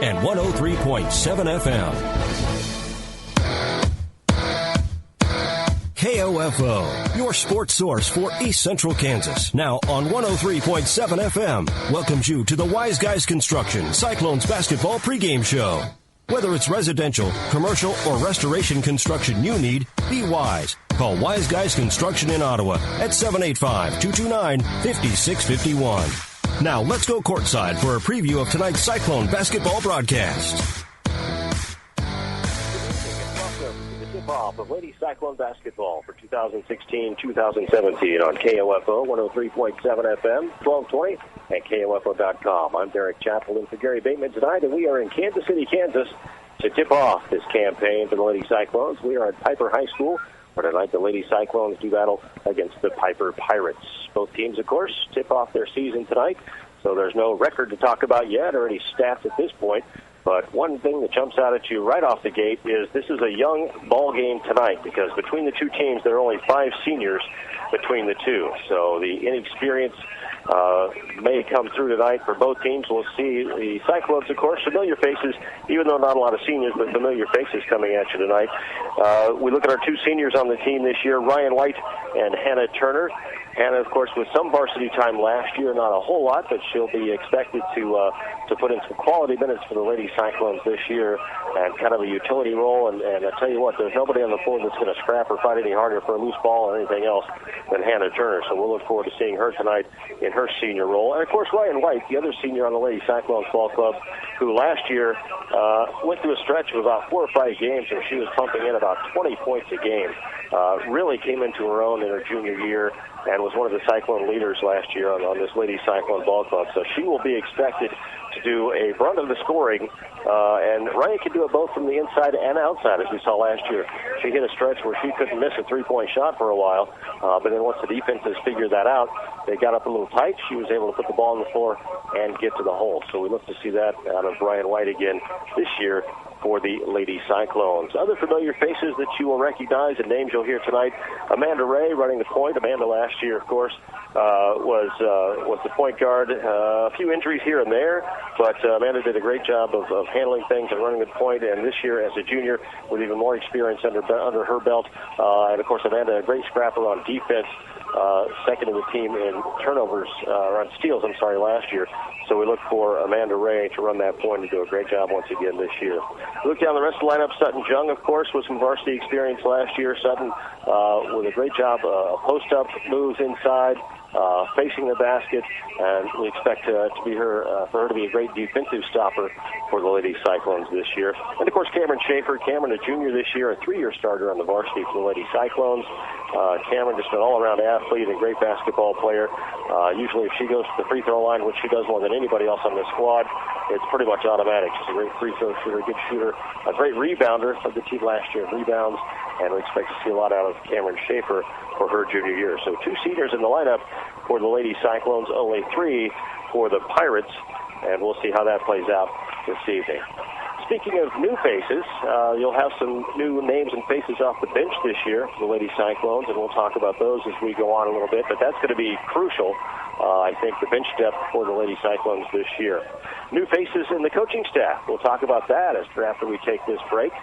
and 103.7 FM. KOFO, your sports source for East Central Kansas. Now on 103.7 FM, welcomes you to the Wise Guys Construction Cyclones basketball pregame show. Whether it's residential, commercial, or restoration construction you need, be wise. Call Wise Guys Construction in Ottawa at 785-229-5651. Now let's go courtside for a preview of tonight's Cyclone basketball broadcast. Off of Lady Cyclone basketball for 2016-2017 on KOFO 103.7 FM, 1220, and KOFO.com. I'm Derek Chappell in for Gary Bateman tonight, and we are in Kansas City, Kansas, to tip off this campaign for the Lady Cyclones. We are at Piper High School, where tonight the Lady Cyclones do battle against the Piper Pirates. Both teams, of course, tip off their season tonight, so there's no record to talk about yet or any stats at this point. But one thing that jumps out at you right off the gate is this is a young ball game tonight, because between the two teams there are only 5 seniors between the two. So the inexperience may come through tonight for both teams. We'll see the Cyclones, of course, familiar faces, even though not a lot of seniors, but familiar faces coming at you tonight. We look at our 2 seniors on the team this year, Ryan White and Hannah Turner. Hannah, of course, with some varsity time last year, not a whole lot, but she'll be expected to put in some quality minutes for the Lady Cyclones this year, and kind of a utility role. And I tell you what, there's nobody on the floor that's going to scrap or fight any harder for a loose ball or anything else than Hannah Turner. So we'll look forward to seeing her tonight in her senior role. And, of course, Ryan White, the other senior on the Lady Cyclones ball club, who last year went through a stretch of about 4 or 5 games where she was pumping in about 20 points a game. Really came into her own in her junior year and was one of the Cyclone leaders last year on this Lady Cyclone ball club. So she will be expected to do a brunt of the scoring, and Ryan can do it both from the inside and outside, as we saw last year. She hit a stretch where she couldn't miss a three-point shot for a while, but then once the defenses figured that out, they got up a little tight. She was able to put the ball on the floor and get to the hole. So we look to see that out of Ryan White again this year for the Lady Cyclones. Other familiar faces that you will recognize and names you'll hear tonight: Amanda Ray running the point. Amanda last year, of course, was the point guard. A few injuries here and there, but Amanda did a great job of handling things and running the point. And this year, as a junior, with even more experience under her belt, and of course, Amanda, a great scrapper on defense. Second in the team in turnovers, or on steals, last year. So we look for Amanda Ray to run that point and do a great job once again this year. Look down the rest of the lineup. Sutton Jung, of course, with some varsity experience last year. Sutton with a great job post-up moves inside, facing the basket, and we expect for her to be a great defensive stopper for the Lady Cyclones this year. And, of course, Cameron Schaefer. Cameron, a junior this year, a 3-year starter on the varsity for the Lady Cyclones. Cameron, just an all-around athlete and great basketball player. Usually if she goes to the free throw line, which she does more than anybody else on the squad, it's pretty much automatic. She's a great free throw shooter, a good shooter, a great rebounder for the team last year, rebounds, and we expect to see a lot out of Cameron Schaefer for her junior year. So 2 seniors in the lineup for the Lady Cyclones, only 3 for the Pirates, and we'll see how that plays out this evening. Speaking of new faces, you'll have some new names and faces off the bench this year for the Lady Cyclones, and we'll talk about those as we go on a little bit, but that's going to be crucial, I think, the bench depth for the Lady Cyclones this year. New faces in the coaching staff. We'll talk about that after we take this break.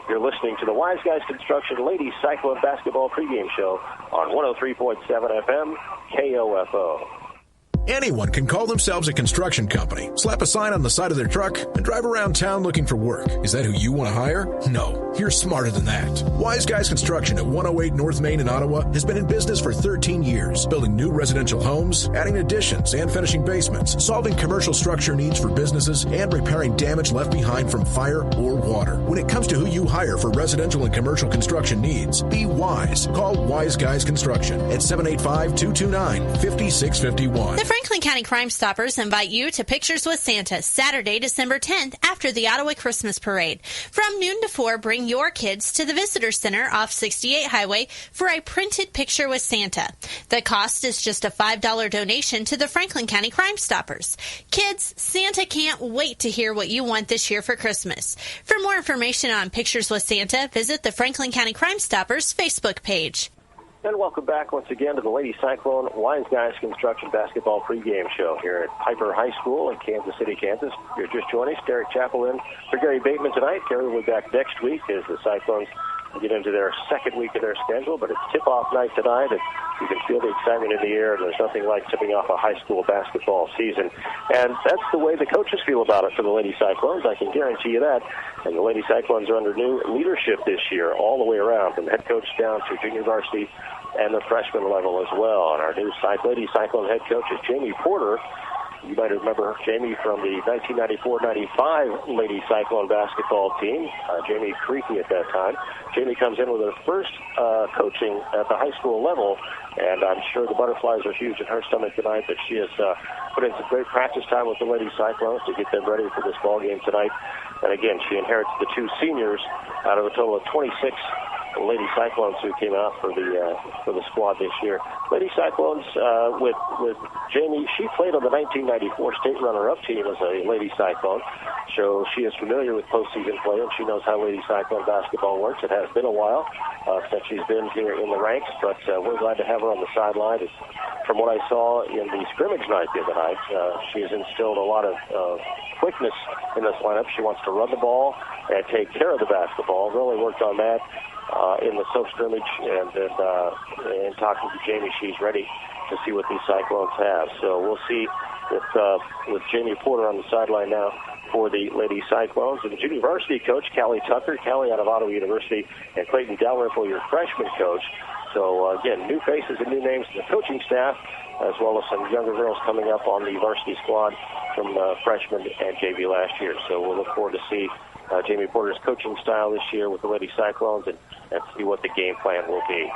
You're listening to the Wise Guys Construction Lady Cyclone Basketball pregame show on 103.7 FM, KOFO. Anyone can call themselves a construction company, slap a sign on the side of their truck, and drive around town looking for work. Is that who you want to hire? No, you're smarter than that. Wise Guys Construction at 108 North Main in Ottawa has been in business for 13 years, building new residential homes, adding additions and finishing basements, solving commercial structure needs for businesses, and repairing damage left behind from fire or water. When it comes to who you hire for residential and commercial construction needs, be wise. Call Wise Guys Construction at 785-229-5651. The Franklin County Crime Stoppers invite you to Pictures with Santa Saturday, December 10th after the Ottawa Christmas Parade. From noon to 4, bring your kids to the Visitor Center off 68 Highway for a printed picture with Santa. The cost is just a $5 donation to the Franklin County Crime Stoppers. Kids, Santa can't wait to hear what you want this year for Christmas. For more information on Pictures with Santa, visit the Franklin County Crime Stoppers Facebook page. And welcome back once again to the Lady Cyclone Wise Guys Construction Basketball pregame show here at Piper High School in Kansas City, Kansas. If you're just joining us, Derek Chappell in for Gary Bateman tonight. Gary will be back next week as the Cyclones get into their second week of their schedule, but it's tip-off night tonight, and you can feel the excitement in the air, and there's nothing like tipping off a high school basketball season. And that's the way the coaches feel about it for the Lady Cyclones, I can guarantee you that. And the Lady Cyclones are under new leadership this year, all the way around, from head coach down to junior varsity and the freshman level as well. And our new Lady Cyclone head coach is Jamie Porter. You might remember Jamie from the 1994-95 Lady Cyclone basketball team. Jamie Creaky at that time. Jamie comes in with her first coaching at the high school level, and I'm sure the butterflies are huge in her stomach tonight, but she has put in some great practice time with the Lady Cyclones to get them ready for this ball game tonight. And again, she inherits the two seniors out of a total of 26 Lady Cyclones who came out for the squad this year. Lady Cyclones with Jamie, she played on the 1994 state runner-up team as a Lady Cyclone, so she is familiar with postseason play and she knows how Lady Cyclone basketball works. It has been a while since she's been here in the ranks, but we're glad to have her on the sideline. From what I saw in the scrimmage night the other night, she has instilled a lot of quickness in this lineup. She wants to run the ball and take care of the basketball. Really worked on that in the soap scrimmage, and talking to Jamie, she's ready to see what these Cyclones have. So we'll see with Jamie Porter on the sideline now for the Lady Cyclones. And the junior varsity coach, Callie Tucker, Callie out of Ottawa University, and Clayton Dalrymple, your freshman coach. So, again, new faces and new names to the coaching staff, as well as some younger girls coming up on the varsity squad from freshman and JV last year. So we'll look forward to see Jamie Porter's coaching style this year with the Lady Cyclones and see what the game plan will be.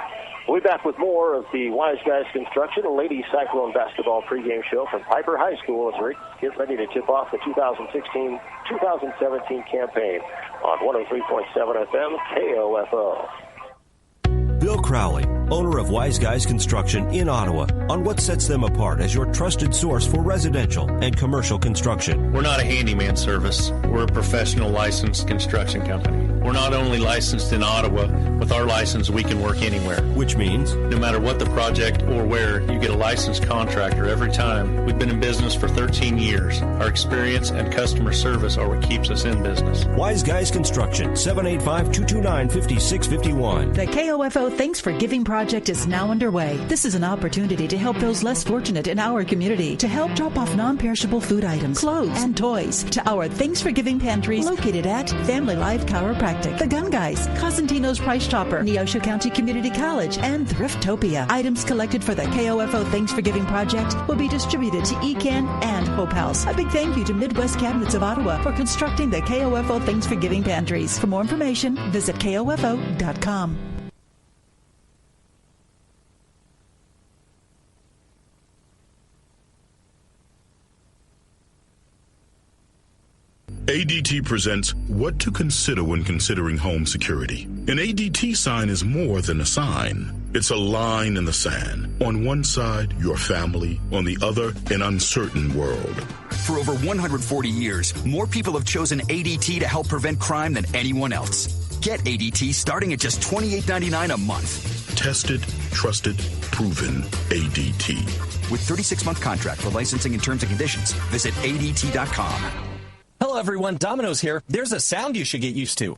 We'll be back with more of the Wise Guys Construction and Lady Cyclone basketball pregame show from Piper High School as we get ready to tip off the 2016-2017 campaign on 103.7 FM KOFO. Bill Crowley, owner of Wise Guys Construction in Ottawa, on what sets them apart as your trusted source for residential and commercial construction. We're not a handyman service. We're a professional licensed construction company. We're not only licensed in Ottawa. With our license, we can work anywhere. Which means? No matter what the project or where, you get a licensed contractor every time. We've been in business for 13 years. Our experience and customer service are what keeps us in business. Wise Guys Construction, 785-229-5651. The KOFO Thanks for Giving project is now underway. This is an opportunity to help those less fortunate in our community, to help drop off non-perishable food items, clothes, and toys to our Thanks for Giving pantries located at Family Life Chiropractic, The Gun Guys, Cosentino's Price Chopper, Neosho County Community College, and Thriftopia. Items collected for the KOFO Thanks for Giving project will be distributed to ECAN and Hope House. A big thank you to Midwest Cabinets of Ottawa for constructing the KOFO Thanks for Giving pantries. For more information, visit KOFO.com. ADT presents What to Consider When Considering Home Security. An ADT sign is more than a sign. It's a line in the sand. On one side, your family. On the other, an uncertain world. For over 140 years, more people have chosen ADT to help prevent crime than anyone else. Get ADT starting at just $28.99 a month. Tested, trusted, proven ADT. With 36-month contract for licensing and terms and conditions, visit ADT.com. Hello, everyone. Domino's here. There's a sound you should get used to.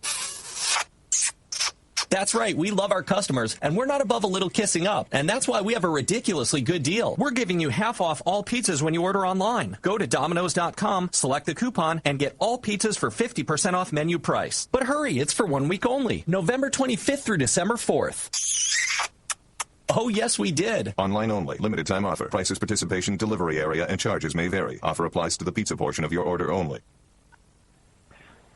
That's right. We love our customers, and we're not above a little kissing up. And that's why we have a ridiculously good deal. We're giving you half off all pizzas when you order online. Go to Domino's.com, select the coupon, and get all pizzas for 50% off menu price. But hurry, it's for 1 week only. November 25th through December 4th. Oh, yes, we did. Online only. Limited time offer. Prices, participation, delivery area, and charges may vary. Offer applies to the pizza portion of your order only.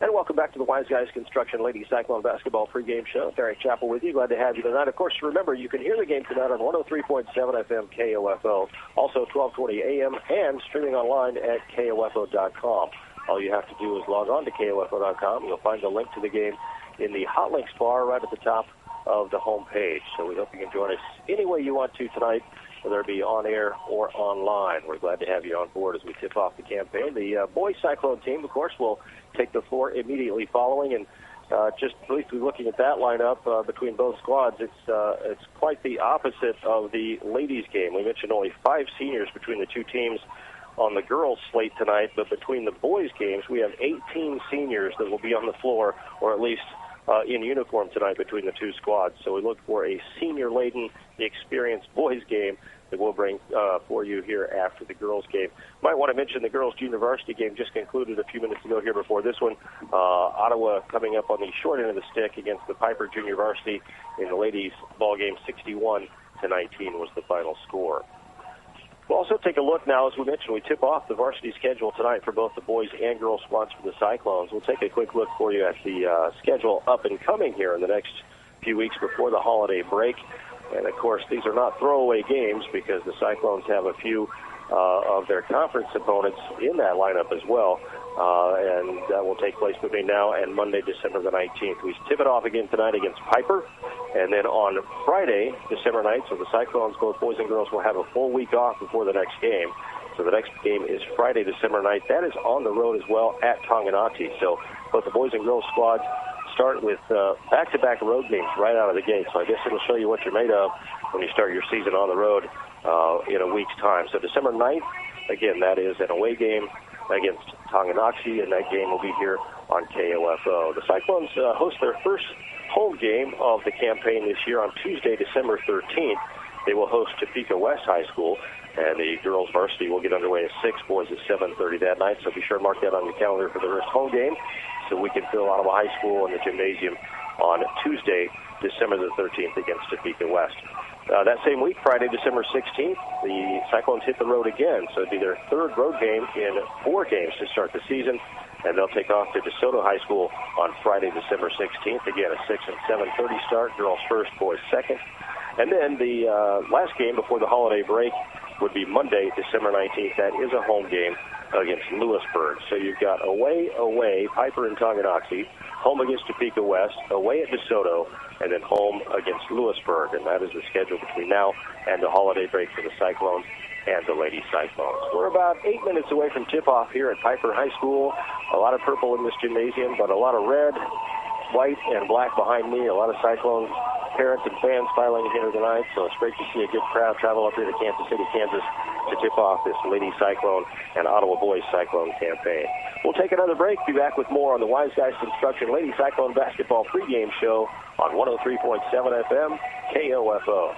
And welcome back to the Wise Guys Construction Lady Cyclone Basketball pregame show. Derek Chappell with you. Glad to have you tonight. Of course, remember, you can hear the game tonight on 103.7 FM KOFO, also 1220 AM, and streaming online at KOFO.com. All you have to do is log on to KOFO.com. You'll find the link to the game in the Hot Links bar right at the top of the home page. So we hope you can join us any way you want to tonight, whether it be on air or online. We're glad to have you on board as we tip off the campaign. The boys Cyclone team, of course, will take the floor immediately following. And just briefly looking at that lineup between both squads, it's quite the opposite of the ladies' game. We mentioned only 5 seniors between the two teams on the girls' slate tonight, but between the boys' games, we have 18 seniors that will be on the floor, or at least in uniform tonight between the two squads. So we look for a senior-laden, experienced boys' game that we'll bring for you here after the girls' game. Might want to mention the girls' junior varsity game just concluded a few minutes ago here before this one. Ottawa coming up on the short end of the stick against the Piper junior varsity in the ladies' ball game. 61-19 was the final score. We'll also take a look now, as we mentioned, we tip off the varsity schedule tonight for both the boys and girls squads for the Cyclones. We'll take a quick look for you at the schedule up and coming here in the next few weeks before the holiday break. And, of course, these are not throwaway games because the Cyclones have a few of their conference opponents in that lineup as well. And that will take place between now and Monday, December the 19th. We tip it off again tonight against Piper. And then on Friday, December 9th, so the Cyclones, both boys and girls, will have a full week off before the next game. So the next game is Friday, December 9th. That is on the road as well at Tonganoxie. So both the boys and girls squads start with back-to-back road games right out of the gate. So I guess it'll show you what you're made of when you start your season on the road in a week's time. So December 9th, again, that is an away game against Tonganoxie, and that game will be here on KOFO. The Cyclones host their first home game of the campaign this year on Tuesday, December 13th. They will host Topeka West High School, and the girls varsity will get underway at 6, boys at 7:30 that night. So be sure to mark that on your calendar for the first home game so we can fill Ottawa High School in the gymnasium on Tuesday, December the 13th against Topeka West. That same week, Friday, December 16th, the Cyclones hit the road again. So it'll be their third road game in 4 games to start the season. And they'll take off to DeSoto High School on Friday, December 16th. Again, a 6 and 7:30 start. Girls first, boys second. And then the last game before the holiday break would be Monday, December 19th. That is a home game against Lewisburg. So you've got away, Piper and Tonganoxie, home against Topeka West, away at DeSoto, and then home against Lewisburg. And that is the schedule between now and the holiday break for the Cyclones and the Lady Cyclones. We're about 8 minutes away from tip-off here at Piper High School. A lot of purple in this gymnasium, but a lot of red, white, and black behind me. A lot of Cyclones parents and fans filing in here tonight, so it's great to see a good crowd travel up here to Kansas City, Kansas to tip off this Lady Cyclone and Ottawa Boys Cyclone campaign. We'll take another break. Be back with more on the Wise Guys Construction Lady Cyclone Basketball pregame show on 103.7 FM KOFO.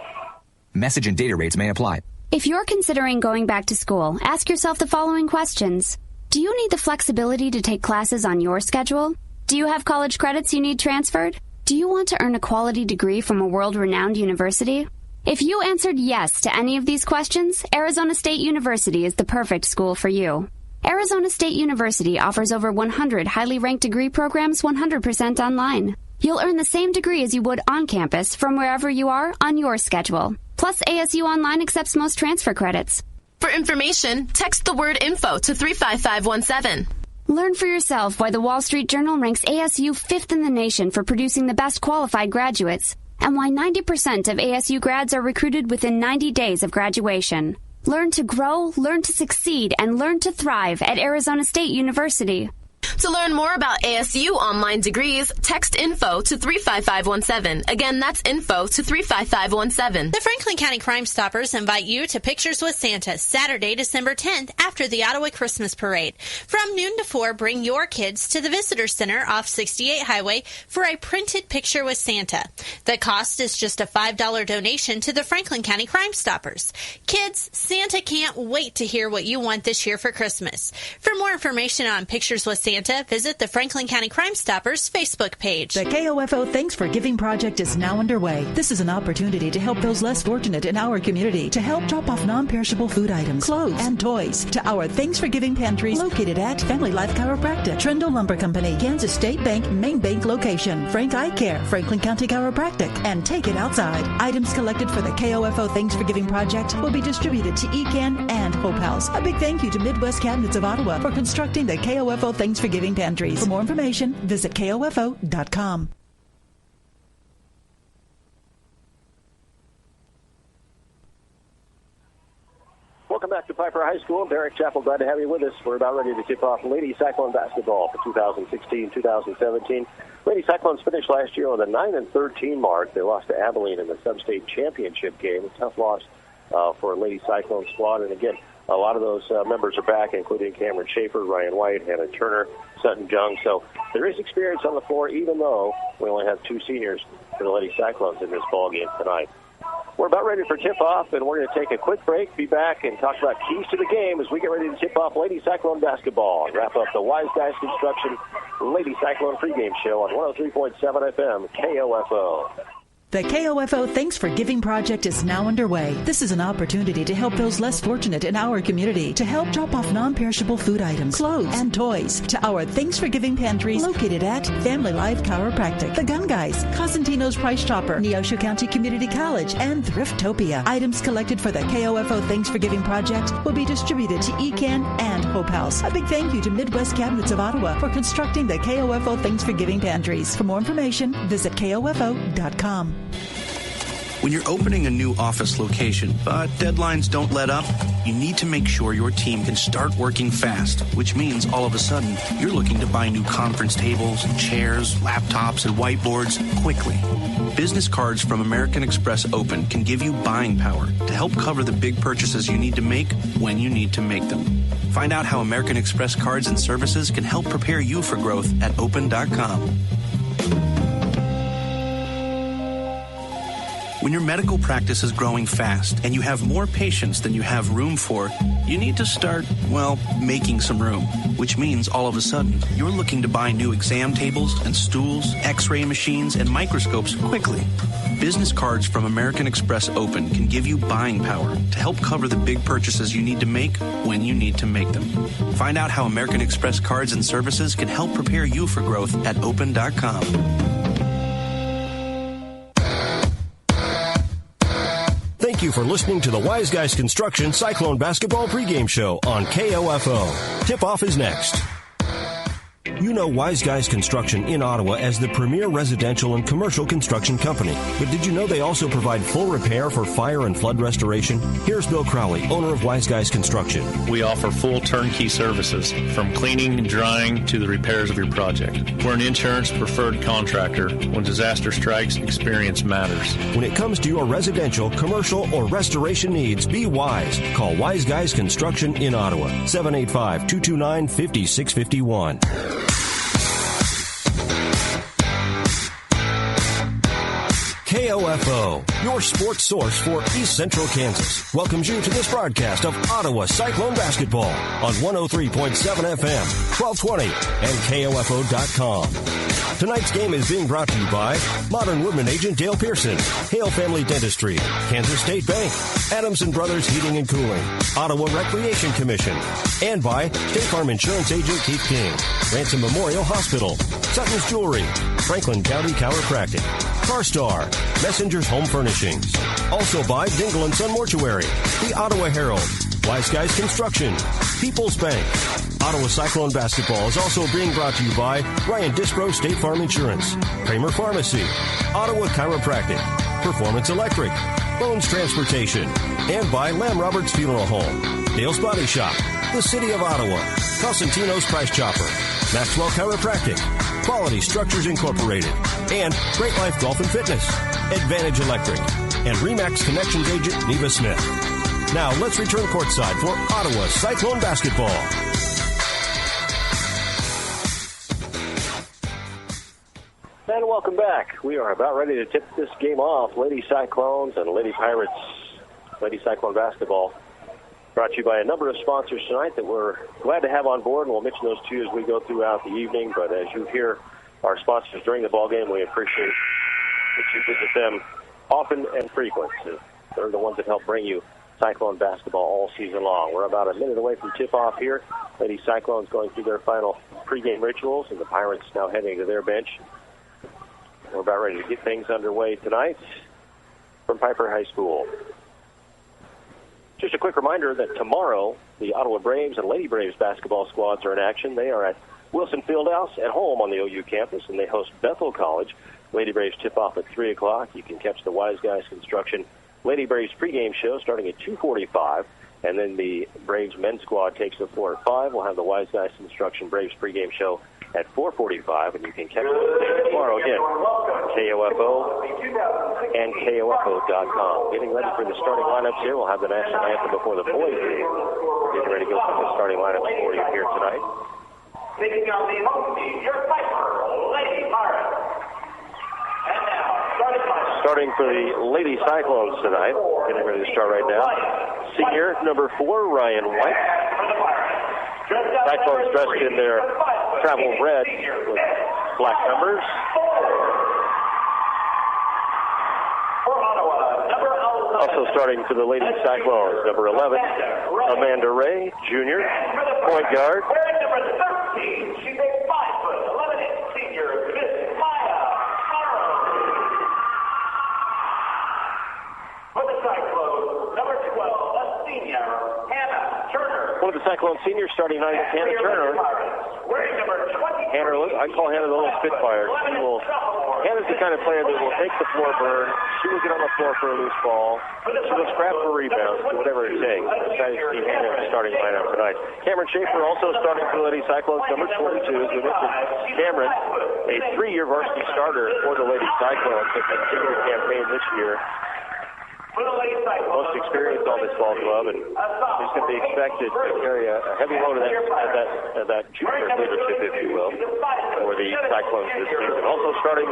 Message and data rates may apply. If you're considering going back to school, ask yourself the following questions. Do you need the flexibility to take classes on your schedule? Do you have college credits you need transferred? Do you want to earn a quality degree from a world-renowned university? If you answered yes to any of these questions, Arizona State University is the perfect school for you. Arizona State University offers over 100 highly ranked degree programs 100% online. You'll earn the same degree as you would on campus from wherever you are on your schedule. Plus, ASU Online accepts most transfer credits. For information, text the word info to 35517. Learn for yourself why the Wall Street Journal ranks ASU 5th in the nation for producing the best qualified graduates, and why 90% of ASU grads are recruited within 90 days of graduation. Learn to grow, learn to succeed, and learn to thrive at Arizona State University. To learn more about ASU online degrees, text info to 35517. Again, that's info to 35517. The Franklin County Crime Stoppers invite you to Pictures with Santa Saturday, December 10th after the Ottawa Christmas Parade. From noon to 4, bring your kids to the Visitor Center off 68 Highway for a printed picture with Santa. The cost is just a $5 donation to the Franklin County Crime Stoppers. Kids, Santa can't wait to hear what you want this year for Christmas. For more information on Pictures with Santa, visit the Franklin County Crime Stoppers Facebook page. The KOFO Thanks for Giving project is now underway. This is an opportunity to help those less fortunate in our community, to help drop off non-perishable food items, clothes, and toys to our Thanks for Giving pantries located at Family Life Chiropractic, Trendle Lumber Company, Kansas State Bank, Main Bank location, Frank Eye Care, Franklin County Chiropractic, and Take It Outside. Items collected for the KOFO Thanks for Giving project will be distributed to ECAN and Hope House. A big thank you to Midwest Cabinets of Ottawa for constructing the KOFO Thanks for Giving pantries. For more information, visit KOFO.com. Welcome back to Piper High School. Derek Chappell, glad to have you with us. We're about ready to tip off Lady Cyclone basketball for 2016-2017. Lady Cyclones finished last year on the 9-13 mark. They lost to Abilene in the sub-state championship game. A tough loss for a Lady Cyclone squad. And again, a lot of those members are back, including Cameron Schaefer, Ryan White, Hannah Turner, Sutton Jung. So there is experience on the floor, even though we only have 2 seniors for the Lady Cyclones in this ball game tonight. We're about ready for tip-off, and we're going to take a quick break, be back, and talk about keys to the game as we get ready to tip off Lady Cyclone basketball and wrap up the Wise Guys Construction Lady Cyclone pregame show on 103.7 FM KOFO. The KOFO Thanks for Giving project is now underway. This is an opportunity to help those less fortunate in our community, to help drop off non-perishable food items, clothes, and toys to our Thanks for Giving pantries located at Family Life Chiropractic, The Gun Guys, Cosentino's Price Chopper, Neosho County Community College, and Thriftopia. Items collected for the KOFO Thanks for Giving project will be distributed to ECAN and Hope House. A big thank you to Midwest Cabinets of Ottawa for constructing the KOFO Thanks for Giving pantries. For more information, visit KOFO.com. When you're opening a new office location, but deadlines don't let up, you need to make sure your team can start working fast, which means all of a sudden you're looking to buy new conference tables, chairs, laptops, and whiteboards quickly. Business cards from American Express Open can give you buying power to help cover the big purchases you need to make when you need to make them. Find out how American Express cards and services can help prepare you for growth at open.com. When your medical practice is growing fast and you have more patients than you have room for, you need to start, making some room, which means all of a sudden you're looking to buy new exam tables and stools, x-ray machines, and microscopes quickly. Business cards from American Express Open can give you buying power to help cover the big purchases you need to make when you need to make them. Find out how American Express cards and services can help prepare you for growth at open.com. Thank you for listening to the Wise Guys Construction Cyclone Basketball pregame show on KOFO. Tip-off is next. You know Wise Guys Construction in Ottawa as the premier residential and commercial construction company. But did you know they also provide full repair for fire and flood restoration? Here's Bill Crowley, owner of Wise Guys Construction. We offer full turnkey services, from cleaning and drying to the repairs of your project. We're an insurance preferred contractor. When disaster strikes, experience matters. When it comes to your residential, commercial, or restoration needs, be wise. Call Wise Guys Construction in Ottawa, 785-229-5651. KOFO, your sports source for East Central Kansas, welcomes you to this broadcast of Ottawa Cyclone Basketball on 103.7 FM, 1220, and KOFO.com. Tonight's game is being brought to you by Modern Woodman agent Dale Pearson, Hale Family Dentistry, Kansas State Bank, Adams & Brothers Heating and Cooling, Ottawa Recreation Commission, and by State Farm Insurance agent Keith King, Ransom Memorial Hospital, Sutton's Jewelry, Franklin County Chiropractic, CarStar, Messenger's Home Furnishings. Also by Dingle & Son Mortuary, the Ottawa Herald, Wise Guys Construction, People's Bank. Ottawa Cyclone Basketball is also being brought to you by Ryan Dispro State Farm Insurance, Kramer Pharmacy, Ottawa Chiropractic, Performance Electric, Bones Transportation, and by Lamb Roberts Funeral Home, Dale's Body Shop, the City of Ottawa, Cosentino's Price Chopper, Maxwell Chiropractic, Quality Structures Incorporated, and Great Life Golf and Fitness, Advantage Electric, and Remax Connections agent Neva Smith. Now let's return courtside for Ottawa Cyclone Basketball. And welcome back. We are about ready to tip this game off. Lady Cyclones and Lady Pirates, Lady Cyclone Basketball. Brought to you by a number of sponsors tonight that we're glad to have on board, and we'll mention those to you as we go throughout the evening. But as you hear our sponsors during the ball game, we appreciate that you visit them often and frequent. They're the ones that help bring you Cyclone basketball all season long. We're about a minute away from tip-off here. Lady Cyclones going through their final pregame rituals, and the Pirates now heading to their bench. We're about ready to get things underway tonight from Piper High School. Just a quick reminder that tomorrow, the Ottawa Braves and Lady Braves basketball squads are in action. They are at Wilson Fieldhouse at home on the OU campus, and they host Bethel College. Lady Braves tip off at 3 o'clock. You can catch the Wise Guys Construction Lady Braves pregame show starting at 2:45 And then the Braves men's squad takes the floor at 5. We'll have the Wise Guys Construction Braves pregame show at 4:45, and you can catch it tomorrow again on KOFO and KOFO.com. Getting ready for the starting lineups here. We'll have the national anthem before the boys game. Getting ready to go from the starting lineups for you here tonight. Taking on the home team, your Piper Lady Pirates. And now, starting for the Lady Cyclones tonight. Getting ready to start right now. Senior number 4, Ryan White. Cyclones dressed in their travel red with black numbers. Also starting for the Lady Cyclones, number 11, Amanda Ray, junior, point guard. she's a 5'11" senior, Miss Maya Farrow. For the Cyclones, number 12, a senior, Hannah Turner. One of the Cyclone seniors starting tonight is Hannah Turner. Hannah, I call Hannah the little Spitfire. Hannah's the kind of player that will take the floor burn. She will get on the floor for a loose ball. She will scrap for rebounds, whatever it takes. I'm excited to see Hannah in the starting lineup tonight. Cameron Schaefer also starting for the Lady Cyclones, number 22. As we mentioned, Cameron, a 3-year varsity starter for the Lady Cyclones. It's a senior campaign this year. Most experienced on this ball club, and he's going to be expected to carry a heavy load of that junior leadership, if you will, for the Cyclones this season. Also starting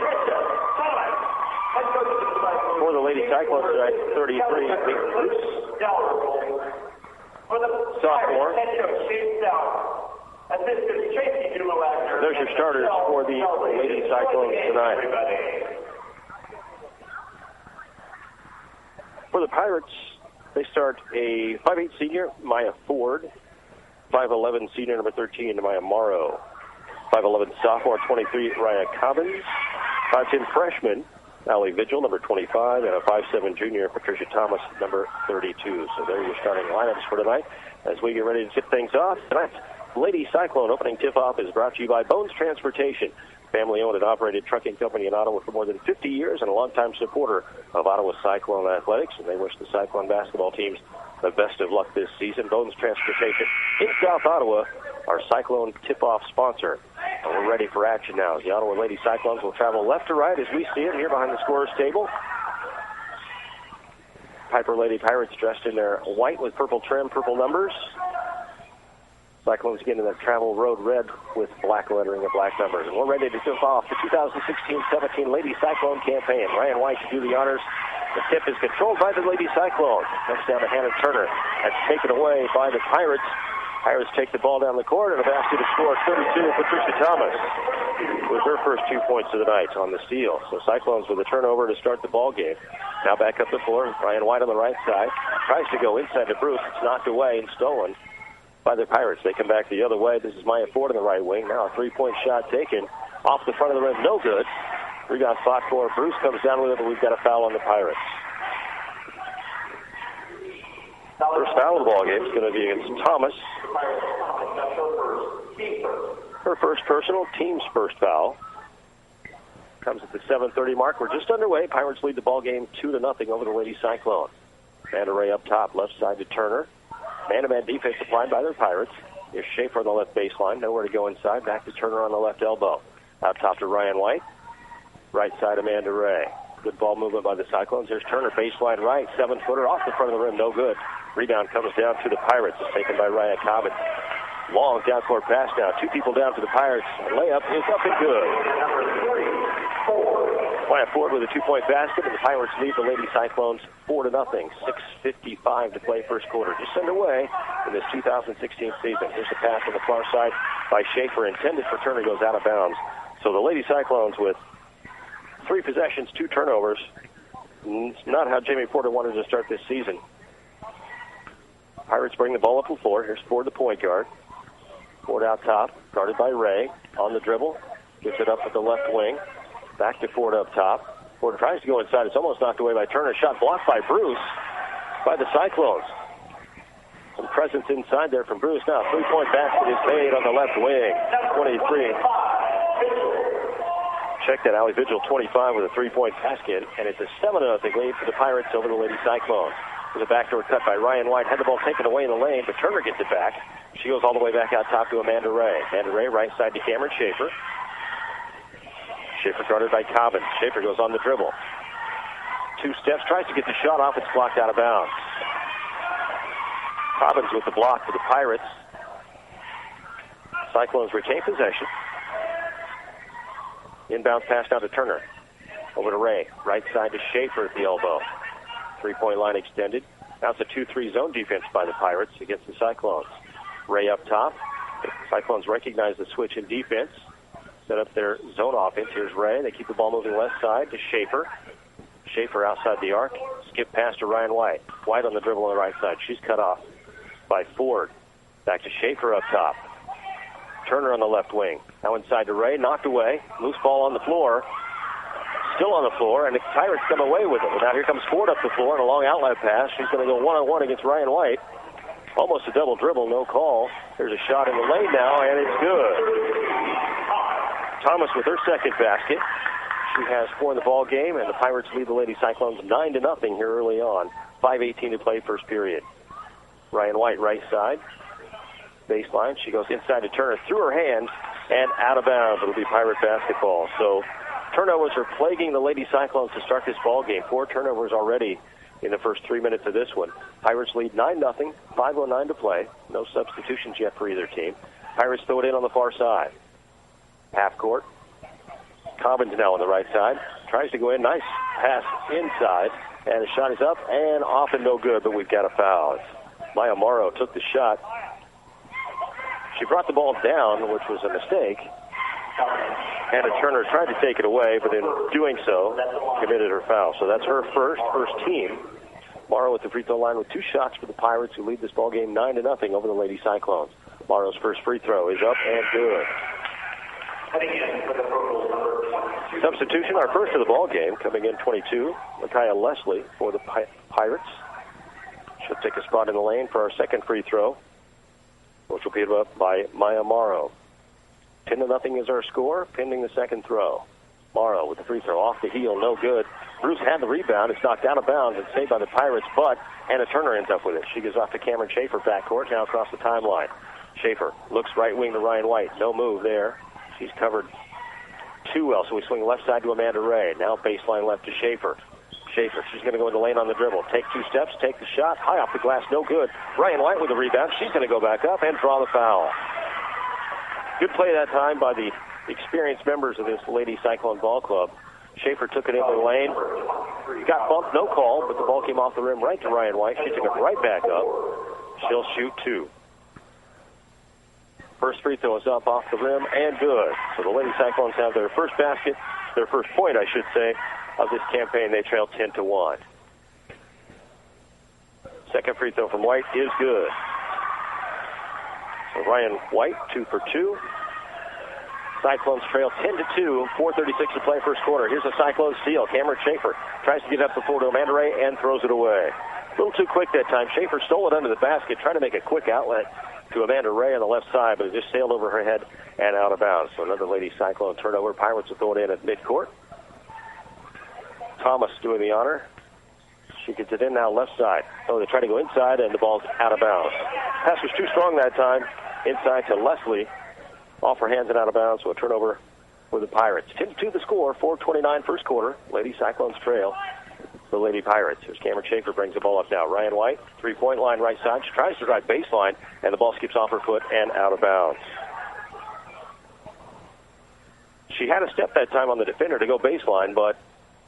for the Lady Cyclones tonight, 33, Bruce, sophomore. There's your starters for the Lady Cyclones tonight. For the Pirates, they start a 5'8" senior, Maya Ford, 5'11" senior, number 13, Maya Morrow, 5'11" sophomore, 23, Raya Cobbins, 5'10" freshman, Allie Vigil, number 25, and a 5'7" junior, Patricia Thomas, number 32. So there are your starting lineups for tonight. As we get ready to tip things off, tonight's Lady Cyclone opening tip-off is brought to you by Bones Transportation, family-owned and operated trucking company in Ottawa for more than 50 years and a longtime supporter of Ottawa Cyclone athletics. And they wish the Cyclone basketball teams the best of luck this season. Bones Transportation in South Ottawa, our Cyclone tip-off sponsor. And we're ready for action now. The Ottawa Lady Cyclones will travel left to right as we see it here behind the scorer's table. Piper Lady Pirates dressed in their white with purple trim, purple numbers. Cyclones get in that travel road red with black lettering and black numbers. And we're ready to tip off the 2016-17 Lady Cyclone campaign. Ryan White to do the honors. The tip is controlled by the Lady Cyclones. Comes down to Hannah Turner. That's taken away by the Pirates. Pirates take the ball down the court, and a basket to score 32, Patricia Thomas with her first 2 points of the night on the steal. So Cyclones with a turnover to start the ball game. Now back up the floor. Ryan White on the right side. Tries to go inside to Bruce. It's knocked away and stolen by the Pirates. They come back the other way. This is Maya Ford on the right wing. Now a three-point shot taken off the front of the rim. No good. Rebound fought for. Bruce comes down with it, but we've got a foul on the Pirates. First foul of the ball game is going to be against Thomas. Her first personal, team's first foul. Comes at the 7:30 mark. We're just underway. Pirates lead the ball game 2-0 over the Lady Cyclone. Amanda Ray up top, left side to Turner. Man-to-man defense applied by their Pirates. Here's Schaefer on the left baseline. Nowhere to go inside. Back to Turner on the left elbow. Out top to Ryan White. Right side, Amanda Ray. Good ball movement by the Cyclones. There's Turner, baseline right. 7-footer off the front of the rim. No good. Rebound comes down to the Pirates. It's taken by Raya Cobbin. Long down-court pass now. Two people down to the Pirates. Layup is up and good. Maya Ford with a 2-point basket, and the Pirates lead the Lady Cyclones 4-0. 6:55 to play first quarter. Just underway in this 2016 season. Here's the pass on the far side by Schaefer. Intended for Turner, goes out of bounds. So the Lady Cyclones with 3 possessions, 2 turnovers. It's not how Jamie Porter wanted to start this season. Pirates bring the ball up the floor. Here's Ford, the point guard. Ford out top, guarded by Ray. On the dribble, gets it up at the left wing. Back to Ford up top. Ford tries to go inside. It's almost knocked away by Turner. Shot blocked by Bruce, by the Cyclones. Some presence inside there from Bruce. Now, 3-point basket is made on the left wing. 23. Check that, Allie Vigil, 25 with a 3-point basket. And it's a 7-0 lead for the Pirates over the Lady Cyclones. with a backdoor cut by Ryan White. Had the ball taken away in the lane, but Turner gets it back. She goes all the way back out top to Amanda Ray. Amanda Ray right side to Cameron Schaefer. Schaefer guarded by Cobbins. Schaefer goes on the dribble. 2 steps, tries to get the shot off. It's blocked out of bounds. Cobbins with the block for the Pirates. Cyclones retain possession. Inbounds pass now to Turner. Over to Ray. Right side to Schaefer at the elbow. 3-point line extended. Now it's a 2-3 zone defense by the Pirates against the Cyclones. Ray up top. The Cyclones recognize the switch in defense. Set up their zone offense. Here's Ray. They keep the ball moving left side to Schaefer. Schaefer outside the arc. Skip pass to Ryan White. White on the dribble on the right side. She's cut off by Ford. Back to Schaefer up top. Turner on the left wing. Now inside to Ray. Knocked away. Loose ball on the floor. Still on the floor, and the Pirates come away with it. Now here comes Ford up the floor and a long outlet pass. She's going to go one-on-one against Ryan White. Almost a double dribble, no call. There's a shot in the lane now, and it's good. Thomas with her second basket. She has 4 in the ball game, and the Pirates lead the Lady Cyclones 9-0 here early on. 5:18 to play, first period. Ryan White, right side. Baseline. She goes inside to Turner, through her hands, and out of bounds. It'll be Pirate basketball. So turnovers are plaguing the Lady Cyclones to start this ball game. 4 turnovers already in the first 3 minutes of this one. Pirates lead 9-0, 5:09 to play. No substitutions yet for either team. Pirates throw it in on the far side. Half court. Cobbins now on the right side. Tries to go in. Nice pass inside. And the shot is up and off and no good, but we've got a foul. Maya Morrow took the shot. She brought the ball down, which was a mistake. Hannah Turner tried to take it away, but in doing so, committed her foul. So that's her first team. Morrow at the free throw line with 2 shots for the Pirates, who lead this ball game 9-0 over the Lady Cyclones. Morrow's first free throw is up and good. Substitution, our first of the ball game, coming in 22, Micaiah Leslie for the Pirates. She'll take a spot in the lane for our second free throw, which will be up by Maya Morrow. 10-0 is our score, pending the second throw. Morrow with the free throw off the heel, no good. Bruce had the rebound. It's knocked out of bounds and saved by the Pirates, but Hannah Turner ends up with it. She goes off to Cameron Schaefer backcourt, now across the timeline. Schaefer looks right wing to Ryan White. No move there. She's covered too well, so we swing left side to Amanda Ray. Now baseline left to Schaefer. Schaefer, she's going to go in the lane on the dribble. Take 2 steps, take the shot. High off the glass, no good. Ryan White with the rebound. She's going to go back up and draw the foul. Good play that time by the experienced members of this Lady Cyclone Ball Club. Schaefer took it into the lane. Got bumped, no call, but the ball came off the rim right to Ryan White. She took it right back up. She'll shoot 2. First free throw is up off the rim and good. So the Lady Cyclones have their first basket, their first point, I should say, of this campaign. They trail 10-1. Second free throw from White is good. So Ryan White, 2 for 2. Cyclones trail 10-2, 4:36 to play first quarter. Here's a Cyclone steal. Cameron Schaefer tries to get up the floor to Amanda Ray and throws it away. A little too quick that time. Schaefer stole it under the basket, trying to make a quick outlet to Amanda Ray on the left side, but it just sailed over her head and out of bounds. So another Lady Cyclone turnover. Pirates will throw it in at midcourt. Thomas doing the honor. She gets it in now left side. Oh, they try to go inside, and the ball's out of bounds. Pass was too strong that time. Inside to Leslie. Off her hands and out of bounds, so a turnover for the Pirates. 10-2 the score, 4:29 first quarter. Lady Cyclones trail the Lady Pirates. Here's Cameron Schaefer, brings the ball up now. Ryan White, 3-point line right side. She tries to drive baseline, and the ball skips off her foot and out of bounds. She had a step that time on the defender to go baseline, but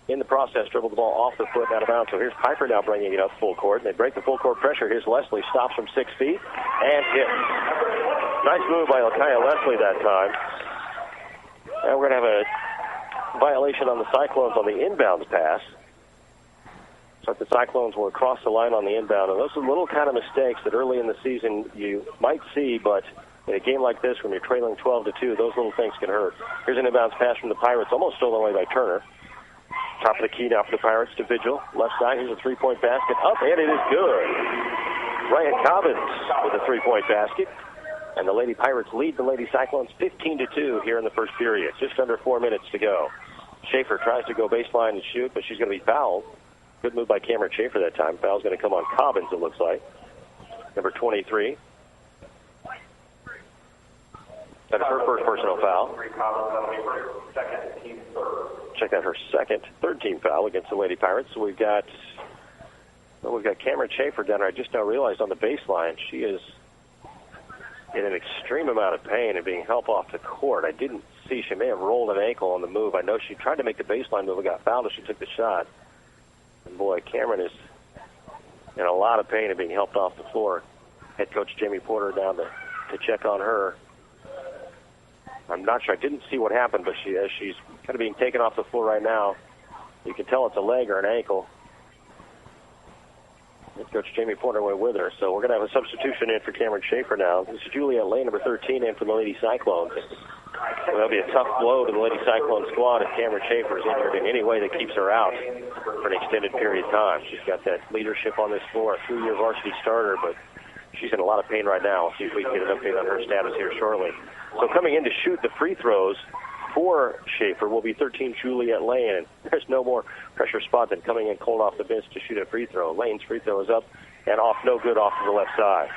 in the process, dribbled the ball off the foot and out of bounds. So here's Piper now bringing it up full court. They break the full court pressure. Here's Leslie, stops from 6 feet and hits. Nice move by Micaiah Leslie that time. And we're going to have a violation on the Cyclones on the inbounds pass. So the Cyclones will cross the line on the inbound. And those are little kind of mistakes that early in the season you might see, but in a game like this when you're trailing 12-2, those little things can hurt. Here's an inbounds pass from the Pirates, almost stolen away by Turner. Top of the key now for the Pirates to Vigil. Left side, here's a 3-point basket. Up, and it is good. Ryan Cobbins with a 3-point basket. And the Lady Pirates lead the Lady Cyclones 15-2 here in the first period. Just under 4 minutes to go. Schaefer tries to go baseline and shoot, but she's going to be fouled. Good move by Cameron Schaefer that time. Foul's going to come on Cobbins, it looks like. Number 23. That's her first personal foul. Check out her third team foul against the Lady Pirates. So we've got Cameron Schaefer down there. I just now realized on the baseline she is in an extreme amount of pain and being helped off the court. I didn't see. She may have rolled an ankle on the move. I know she tried to make the baseline move and got fouled as she took the shot. And boy, Cameron is in a lot of pain and being helped off the floor. Head coach Jamie Porter down to check on her. I'm not sure. I didn't see what happened, but she's kind of being taken off the floor right now. You can tell it's a leg or an ankle. Head coach Jamie Porter went with her, so we're going to have a substitution in for Cameron Schaefer now. This is Juliet Lane, number 13, in for the Lady Cyclones. So that'll be a tough blow to the Lady Cyclone squad if Cameron Schaefer is injured in any way that keeps her out for an extended period of time. She's got that leadership on this floor, a 3-year varsity starter, but she's in a lot of pain right now. We'll see if we can get an update on her status here shortly. So coming in to shoot the free throws for Schaefer will be 13 Juliet Lane, and there's no more pressure spot than coming in cold off the bench to shoot a free throw. Lane's free throw is up and off, no good, off to the left side.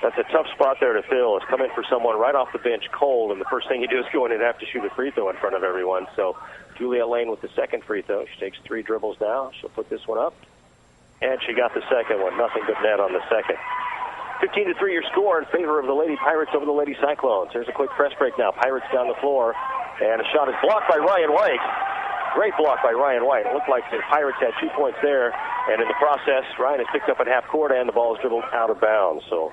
That's a tough spot there to fill. It's come in for someone right off the bench cold, and the first thing you do is go in and have to shoot a free throw in front of everyone. So Juliet Lane with the second free throw. She takes 3 dribbles now. She'll put this one up, and she got the second one. Nothing but net on the second. 15-3 your score in favor of the Lady Pirates over the Lady Cyclones. There's a quick press break now. Pirates down the floor, and a shot is blocked by Ryan White. Great block by Ryan White. It looked like the Pirates had 2 points there, and in the process, Ryan has picked up at half court, and the ball is dribbled out of bounds. So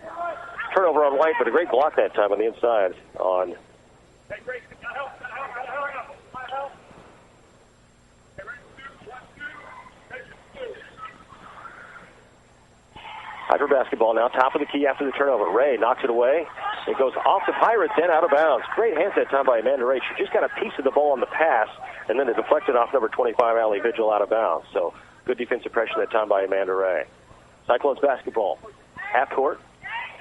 turnover on White, but a great block that time on the inside on Hydro basketball now, top of the key after the turnover. Ray knocks it away. It goes off the Pirates and out of bounds. Great hands that time by Amanda Ray. She just got a piece of the ball on the pass, and then it deflected off number 25, Allie Vigil, out of bounds. So good defensive pressure that time by Amanda Ray. Cyclones basketball. Half court.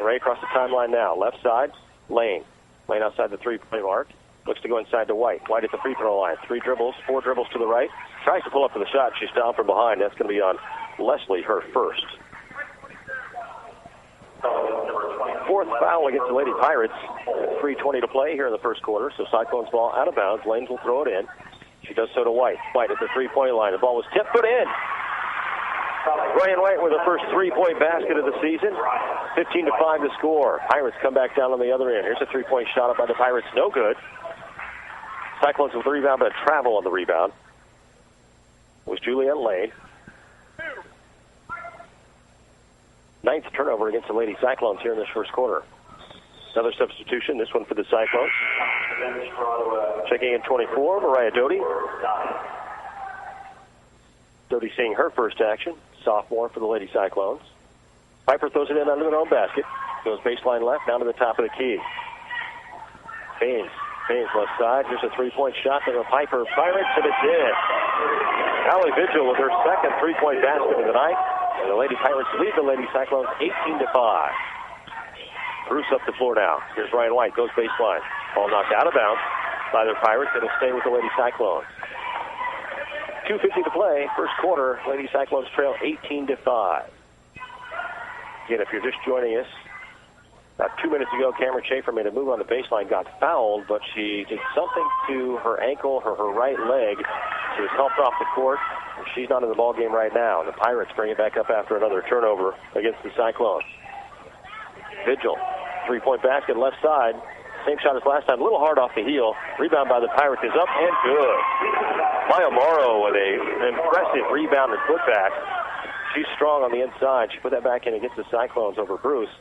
Ray across the timeline now. Left side, Lane. Lane outside the three-point mark. Looks to go inside to White. White at the free throw line. 4 dribbles to the right. Tries to pull up for the shot. She's down from behind. That's going to be on Leslie, her first. 4th foul against the Lady Pirates. 3:20 to play here in the first quarter. So Cyclones ball out of bounds. Lanes will throw it in. She does so to White. White at the three-point line. The ball was tipped, put in. Ryan White with the first 3-point basket of the season. 15-5 to score. Pirates come back down on the other end. Here's a 3-point shot up by the Pirates. No good. Cyclones with the rebound, but travel on the rebound. It was Juliet Lane. 9th turnover against the Lady Cyclones here in this first quarter. Another substitution, this one for the Cyclones. Checking in 24, Mariah Doty. Doty seeing her first action. Sophomore for the Lady Cyclones. Piper throws it in under the own basket. Goes baseline left, down to the top of the key. Haynes left side. Here's a 3-point shot to the Piper Pirates, and it's in. Allie Vigil with her second 3-point basket of the night. And the Lady Pirates lead the Lady Cyclones 18-5. Bruce up the floor now. Here's Ryan White, goes baseline. Ball knocked out of bounds by the Pirates. It'll stay with the Lady Cyclones. 2:50 to play. First quarter, Lady Cyclones trail 18-5. Again, if you're just joining us, about 2 minutes ago, Cameron Schaefer made a move on the baseline, got fouled, but she did something to her ankle or her right leg. She was helped off the court. She's not in the ball game right now. The Pirates bring it back up after another turnover against the Cyclones. Vigil, 3-point basket left side. Same shot as last time. A little hard off the heel. Rebound by the Pirates is up and good. Maya Morrow with an impressive rebound and putback. She's strong on the inside. She put that back in against the Cyclones over Bruce.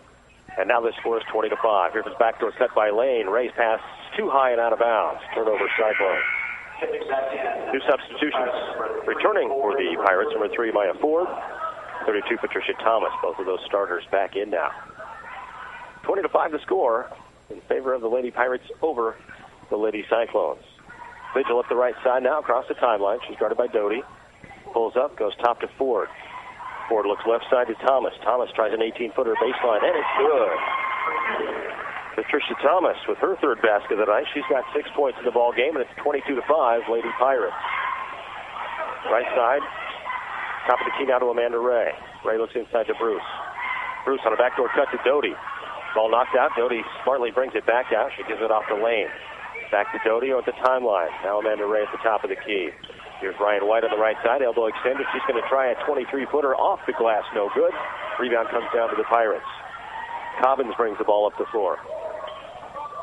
And now this score is 20-5. Here's a backdoor cut by Lane. Ray's pass too high and out of bounds. Turnover Cyclones. 2 substitutions returning for the Pirates. Number 3, Maya Ford. 32, Patricia Thomas. Both of those starters back in now. 20-5 the score in favor of the Lady Pirates over the Lady Cyclones. Vigil up the right side now across the timeline. She's guarded by Doty. Pulls up, goes top to Ford. Ford looks left side to Thomas. Thomas tries an 18-footer baseline, and it's good. Patricia Thomas with her third basket of the night. She's got 6 points in the ball game, and it's 22-5, Lady Pirates. Right side. Top of the key now to Amanda Ray. Ray looks inside to Bruce. Bruce on a backdoor cut to Doty. Ball knocked out. Doty smartly brings it back out. She gives it off the lane. Back to Doty at the timeline. Now Amanda Ray at the top of the key. Here's Ryan White on the right side. Elbow extended. She's going to try a 23-footer off the glass. No good. Rebound comes down to the Pirates. Cobbins brings the ball up the floor.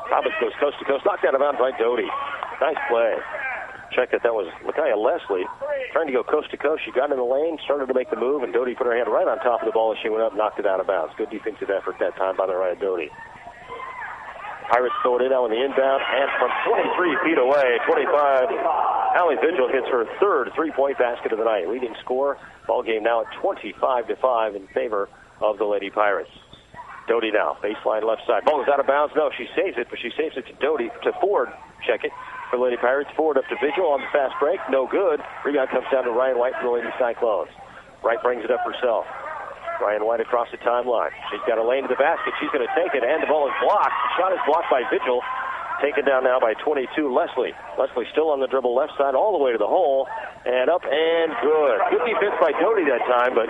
Cobbins goes coast to coast. Knocked out of bounds by Doty. Nice play. Check that was Micaiah Leslie trying to go coast to coast. She got in the lane, started to make the move, and Doty put her hand right on top of the ball as she went up, knocked it out of bounds. Good defensive effort that time by the Ryan Doty. Pirates throw it in now in the inbound, and from 23 feet away, 25, Allie Vigil hits her third three-point basket of the night. Leading score, ball game now at 25-5 in favor of the Lady Pirates. Doty now, baseline left side. Ball is out of bounds. No, she saves it, but she saves it to Doty, to Ford. Check it. For Lady Pirates, Ford up to Vigil on the fast break. No good. Rebound comes down to Ryan White for the Lady Cyclones. Wright brings it up herself. Ryan White across the timeline. She's got a lane to the basket. She's going to take it, and the ball is blocked. The shot is blocked by Vigil. Taken down now by 22, Leslie. Leslie still on the dribble left side all the way to the hole. And up and good. Good defense by Doty that time, but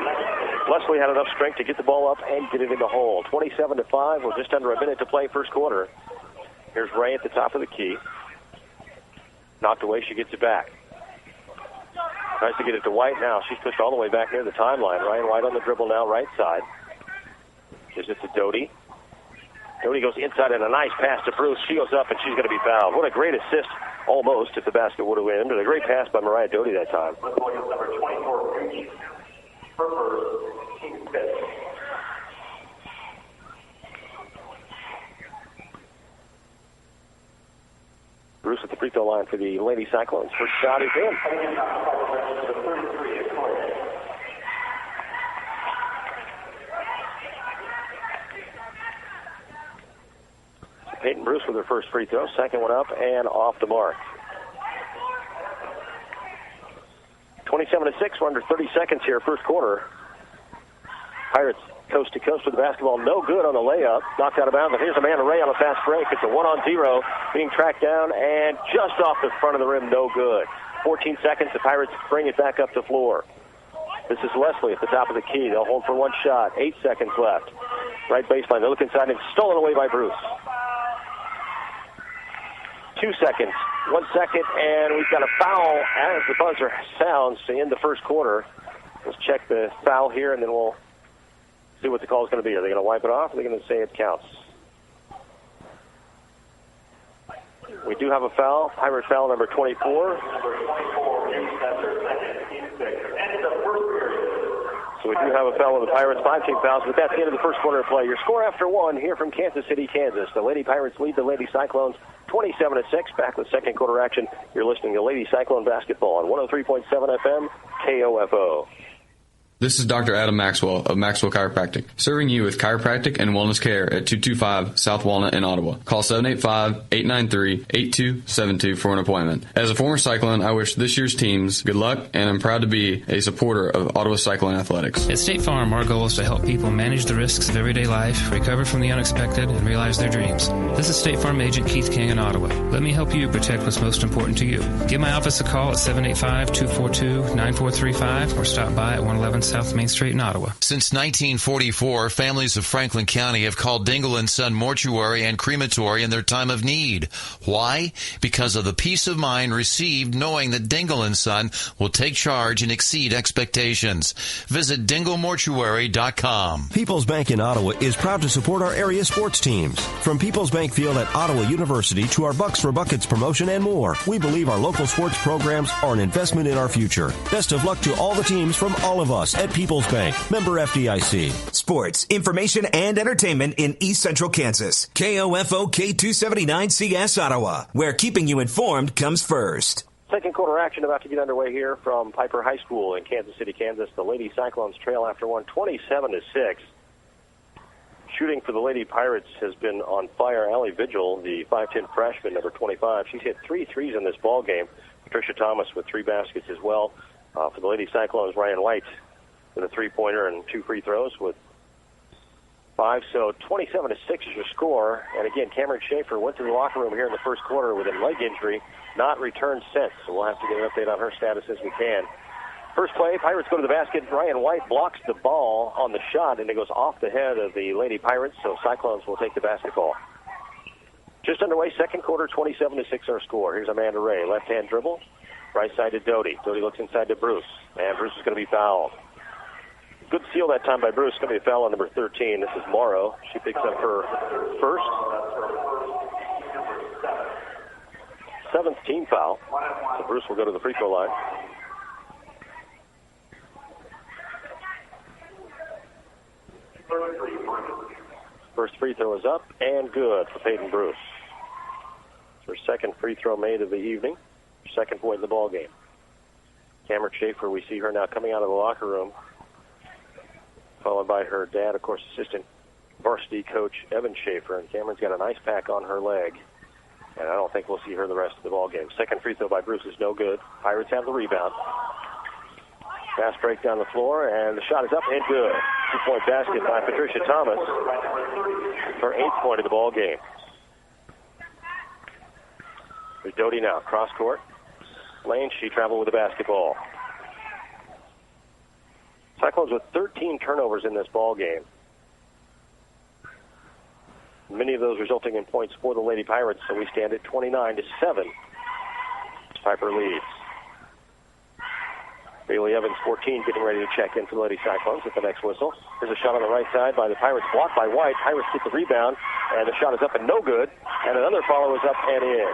Leslie had enough strength to get the ball up and get it in the hole. 27-5 with just under a minute to play first quarter. Here's Ray at the top of the key. Knocked away, she gets it back. Tries to get it to White now. She's pushed all the way back near the timeline. Ryan White on the dribble now, right side. Gives it to Doty. Doty goes inside and a nice pass to Bruce. She goes up and she's going to be fouled. What a great assist, almost, if the basket would have went. But a great pass by Mariah Doty that time. Number 24, her first, team fifth. Bruce at the free throw line for the Lady Cyclones. First shot is in. Peyton Bruce with her first free throw. Second one up and off the mark. 27-6. We're under 30 seconds here, first quarter. Pirates coast to coast with the basketball. No good on the layup. Knocked out of bounds. But here's Amanda Ray on a fast break. It's a 1-on-0. Being tracked down and just off the front of the rim. No good. 14 seconds. The Pirates bring it back up the floor. This is Leslie at the top of the key. They'll hold for one shot. 8 seconds left. Right baseline. They look inside and it's stolen away by Bruce. 2 seconds. 1 second, and we've got a foul as the buzzer sounds to end the first quarter. Let's check the foul here, and then we'll see what the call is going to be. Are they going to wipe it off, or are they going to say it counts? We do have a foul. Pirate foul number 24. So we do have a foul of the Pirates, 5 team fouls, but that's the end of the first quarter of play. Your score after one here from Kansas City, Kansas. The Lady Pirates lead the Lady Cyclones 27-6. Back with second quarter action. You're listening to Lady Cyclone Basketball on 103.7 FM, KOFO. This is Dr. Adam Maxwell of Maxwell Chiropractic, serving you with chiropractic and wellness care at 225 South Walnut in Ottawa. Call 785-893-8272 for an appointment. As a former Cyclone, I wish this year's teams good luck, and I'm proud to be a supporter of Ottawa Cyclone Athletics. At State Farm, our goal is to help people manage the risks of everyday life, recover from the unexpected, and realize their dreams. This is State Farm Agent Keith King in Ottawa. Let me help you protect what's most important to you. Give my office a call at 785-242-9435 or stop by at 111 South Main Street in Ottawa. Since 1944, families of Franklin County have called Dingle & Son Mortuary and Crematory in their time of need. Why? Because of the peace of mind received knowing that Dingle & Son will take charge and exceed expectations. Visit dinglemortuary.com. People's Bank in Ottawa is proud to support our area sports teams. From People's Bank Field at Ottawa University to our Bucks for Buckets promotion and more, we believe our local sports programs are an investment in our future. Best of luck to all the teams from all of us at People's Bank. Member FDIC. Sports, information, and entertainment in East Central Kansas. KOFO K279CS Ottawa, where keeping you informed comes first. Second quarter action about to get underway here from Piper High School in Kansas City, Kansas. The Lady Cyclones trail after one, 27-6. Shooting for the Lady Pirates has been on fire. Allie Vigil, the 5'10 freshman, number 25. She's hit 3 threes in this ball game. Patricia Thomas with 3 baskets as well. For the Lady Cyclones, Ryan White with a 3-pointer and 2 free throws with 5. So 27-6 is your score. And again, Cameron Schaefer went to the locker room here in the first quarter with a leg injury, not returned since. So we'll have to get an update on her status as we can. First play, Pirates go to the basket. Ryan White blocks the ball on the shot, and it goes off the head of the Lady Pirates, so Cyclones will take the basketball. Just underway, second quarter, 27-6 our score. Here's Amanda Ray. Left-hand dribble. Right side to Doty. Doty looks inside to Bruce. And Bruce is going to be fouled. Good steal that time by Bruce. Going to be a foul on number 13. This is Morrow. She picks up her first. 7th team foul. So Bruce will go to the free throw line. First free throw is up and good for Peyton Bruce. Her second free throw made of the evening. Second point in the ball game. Cameron Schaefer, we see her now coming out of the locker room, followed by her dad, of course, assistant varsity coach Evan Schaefer. And Cameron's got an ice pack on her leg, and I don't think we'll see her the rest of the ball game. Second free throw by Bruce is no good. Pirates have the rebound. Fast break down the floor, and the shot is up and good. 2-point basket by Patricia Thomas. Her 8th point of the ball game. There's Doty now, cross court. Lane, she traveled with the basketball. Cyclones with 13 turnovers in this ball game. Many of those resulting in points for the Lady Pirates, so we stand at 29-7. Piper leads. Bailey Evans, 14, getting ready to check in for the Lady Cyclones at the next whistle. There's a shot on the right side by the Pirates, blocked by White. Pirates get the rebound, and the shot is up and no good. And another follow is up and in.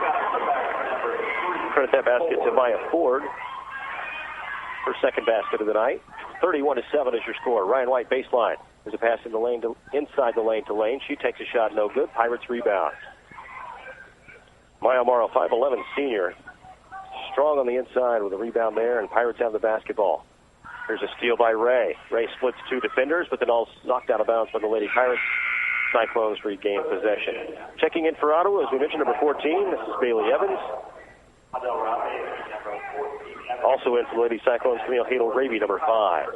Credit that basket to Maya Ford. Her second basket of the night. 31-7 is your score. Ryan White baseline. There's a pass in the lane inside the lane to Lane. She takes a shot, no good. Pirates rebound. Maya Morrow, 5'11", senior. Strong on the inside with a rebound there, and Pirates have the basketball. Here's a steal by Ray. Ray splits two defenders, but then all knocked out of bounds by the Lady Pirates. Cyclones regain possession. Checking in for Ottawa, as we mentioned, number 14. This is Bailey Evans. Also in for the Lady Cyclones, Camille Hadel-Raby, number 5.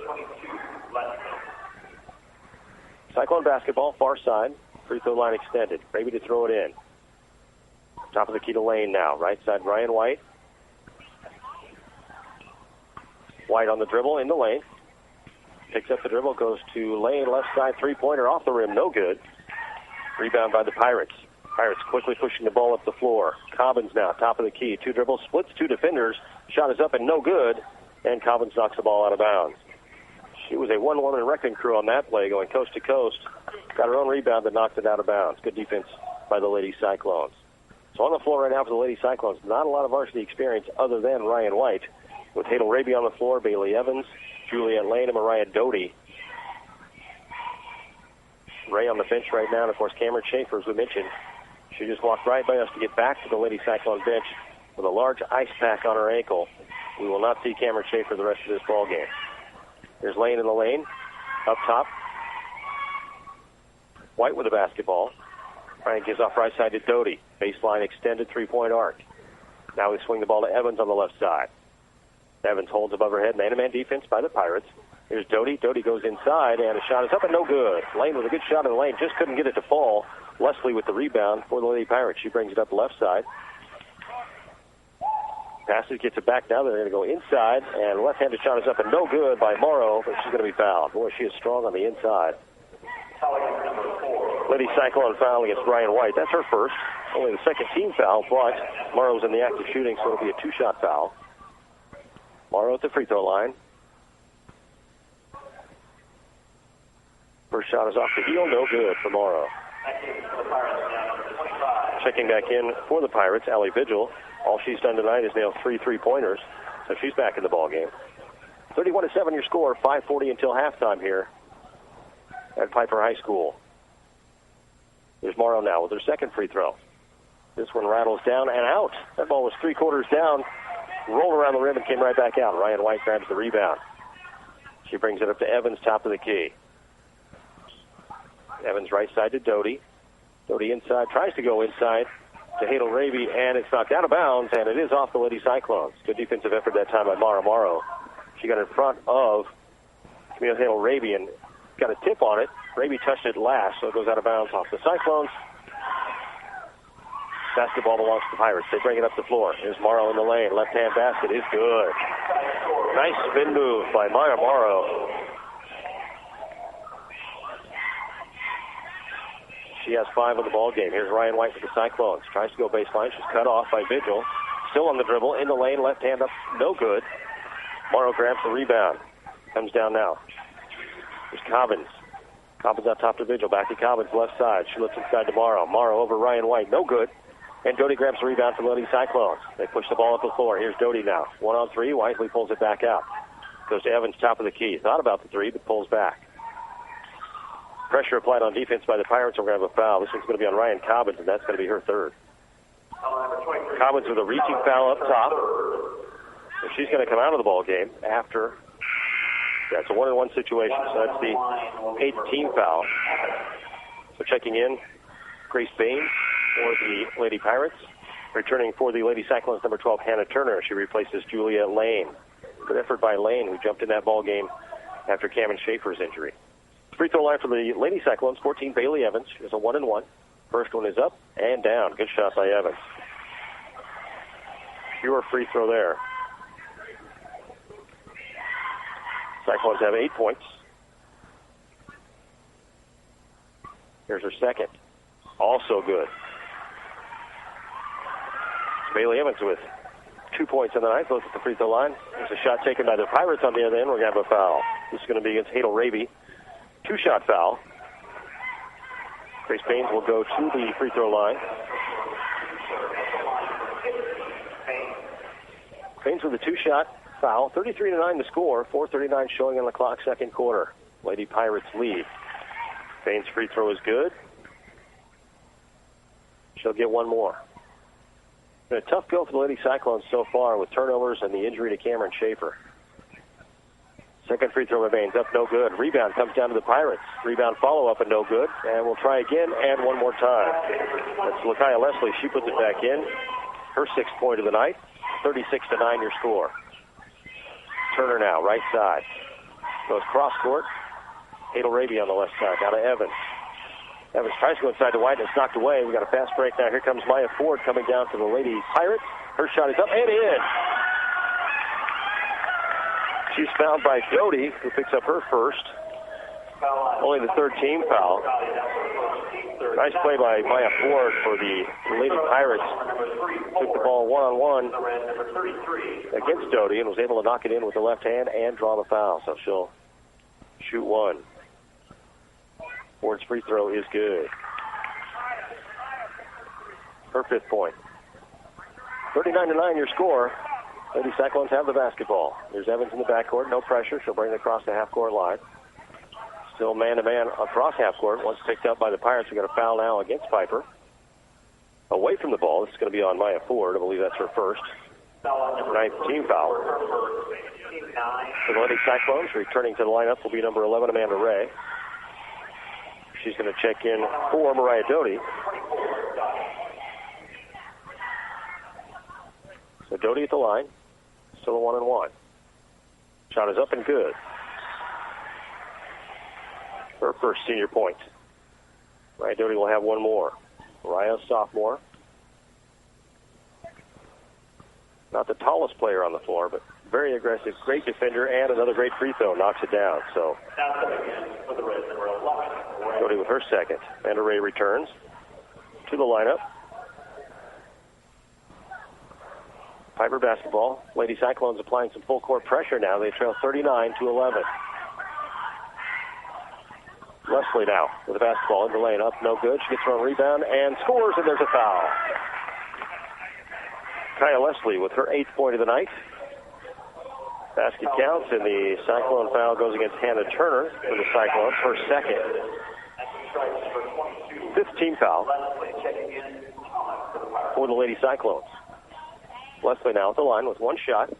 Cyclone basketball, far side. Free throw line extended. Raby to throw it in. Top of the key to Lane now. Right side, Ryan White. White on the dribble in the lane. Picks up the dribble, goes to Lane, left side, three-pointer off the rim, no good. Rebound by the Pirates. Pirates quickly pushing the ball up the floor. Cobbins now, top of the key. Two dribbles, splits two defenders. Shot is up and no good. And Cobbins knocks the ball out of bounds. She was a one-woman wrecking crew on that play, going coast to coast. Got her own rebound that knocked it out of bounds. Good defense by the Lady Cyclones. So on the floor right now for the Lady Cyclones, not a lot of varsity experience other than Ryan White. With Hadel-Raby on the floor, Bailey Evans, Juliet Lane, and Mariah Doty. Ray on the bench right now, and of course Cameron Schaefer, as we mentioned. She just walked right by us to get back to the Lady Cyclone bench with a large ice pack on her ankle. We will not see Cameron Schaefer the rest of this ball game. There's Lane in the lane, up top. White with the basketball. Ryan gives off right side to Doty. Baseline extended three-point arc. Now we swing the ball to Evans on the left side. Evans holds above her head. Man-to-man defense by the Pirates. Here's Doty. Doty goes inside, and a shot is up and no good. Lane with a good shot in the lane. Just couldn't get it to fall. Leslie with the rebound for the Lady Pirates. She brings it up left side. Passes, gets it back now. They're going to go inside, and left-handed shot is up and no good by Morrow, but she's going to be fouled. Boy, she is strong on the inside. Lady Cyclone foul against Ryan White. That's her first. Only the second team foul, but Morrow's in the act of shooting, so it'll be a two-shot foul. Morrow at the free throw line. First shot is off the heel, no good for Morrow. Checking back in for the Pirates, Allie Vigil. All she's done tonight is nail 3 3-pointers, so she's back in the ball game. 31-7 your score, 5:40 until halftime here at Piper High School. There's Morrow now with her second free throw. This one rattles down and out. That ball was 3/4 down. Rolled around the rim and came right back out. Ryan White grabs the rebound. She brings it up to Evans, top of the key. Evans right side to Doty. Doty inside, tries to go inside to Hadel-Raby, and it's knocked out of bounds, and it is off the Lady Cyclones. Good defensive effort that time by Mara Morrow. She got in front of Camille Hadel-Raby and got a tip on it. Raby touched it last, so it goes out of bounds off the Cyclones. Basketball belongs to the Pirates. They bring it up the floor. Here's Morrow in the lane. Left-hand basket is good. Nice spin move by Maya Morrow. She has 5 on the ball game. Here's Ryan White for the Cyclones. Tries to go baseline. She's cut off by Vigil. Still on the dribble. In the lane. Left hand up. No good. Morrow grabs the rebound. Comes down now. There's Cobbins. Cobbins out top to Vigil. Back to Cobbins, left side. She looks inside to Morrow. Morrow over Ryan White. No good. And Doty grabs the rebound for the Lady Cyclones. They push the ball up the floor. Here's Doty now. 1-on-3. Wisely pulls it back out. Goes to Evans, top of the key. Thought about the 3, but pulls back. Pressure applied on defense by the Pirates. We're going to have a foul. This one's going to be on Ryan Cobbins, and that's going to be her 3rd. Cobbins with a reaching foul up top. And she's going to come out of the ball game after. Yeah, it's a 1-on-1 situation, so that's the 8th team foul. So checking in, Grace Bain for the Lady Pirates. Returning for the Lady Cyclones, number 12, Hannah Turner. She replaces Julia Lane. Good effort by Lane, who jumped in that ball game after Cameron Schaefer's injury. Free throw line for the Lady Cyclones, 14, Bailey Evans. She has a 1-and-1. First one is up and down. Good shot by Evans. Pure free throw there. Cyclones have 8 points. Here's her second. Also good. Bailey Evans with 2 points in the night, both at the free throw line. There's a shot taken by the Pirates on the other end. We're going to have a foul. This is going to be against Hadel Raby. 2-shot foul. Grace Baines will go to the free throw line. Baines with a 2-shot foul. 33-9 to score. 4:39 showing on the clock, second quarter. Lady Pirates lead. Baines' free throw is good. She'll get one more. Been a tough go for the Lady Cyclones so far with turnovers and the injury to Cameron Schaefer. Second free throw by Baines, up no good. Rebound comes down to the Pirates. Rebound follow-up and no good. And we'll try again and one more time. That's Lakaya Leslie. She puts it back in. Her 6th point of the night. 36-9 your score. Turner now, right side. Goes cross court. Hadel Raby on the left side. Down to Evans. Evans tries to go inside to White, and it's knocked away. We got a fast break now. Here comes Maya Ford coming down to the Lady Pirates. Her shot is up and in. She's fouled by Doty, who picks up her first. Only the 3rd team foul. Nice play by Maya Ford for the Lady Pirates. Took the ball 1-on-1 against Doty and was able to knock it in with the left hand and draw the foul. So she'll shoot one. Ford's free throw is good. Her 5th point. 39-9 your score. Lady Cyclones have the basketball. There's Evans in the backcourt. No pressure. She'll bring it across the half-court line. Still man-to-man across half-court. Once picked up by the Pirates, we got a foul now against Piper. Away from the ball, this is going to be on Maya Ford. I believe that's her first. 9th team foul. For the Lady Cyclones, returning to the lineup will be number 11, Amanda Ray. She's going to check in for Mariah Doty. So Doty at the line. Still a 1-and-1. Shot is up and good. Her first senior point. Mariah Doty will have one more. Mariah, sophomore. Not the tallest player on the floor, but very aggressive, great defender, and another great free throw knocks it down. So Doty with her second. Amanda Ray returns to the lineup. Piper basketball. Lady Cyclones applying some full court pressure now. They trail 39-11. Leslie now with the basketball in the lane. Up, no good. She gets her own rebound and scores, and there's a foul. Kaya Leslie with her 8th point of the night. Basket counts, and the Cyclone foul goes against Hannah Turner for the Cyclones, her second. 5th team foul for the Lady Cyclones. Leslie now at the line with one shot.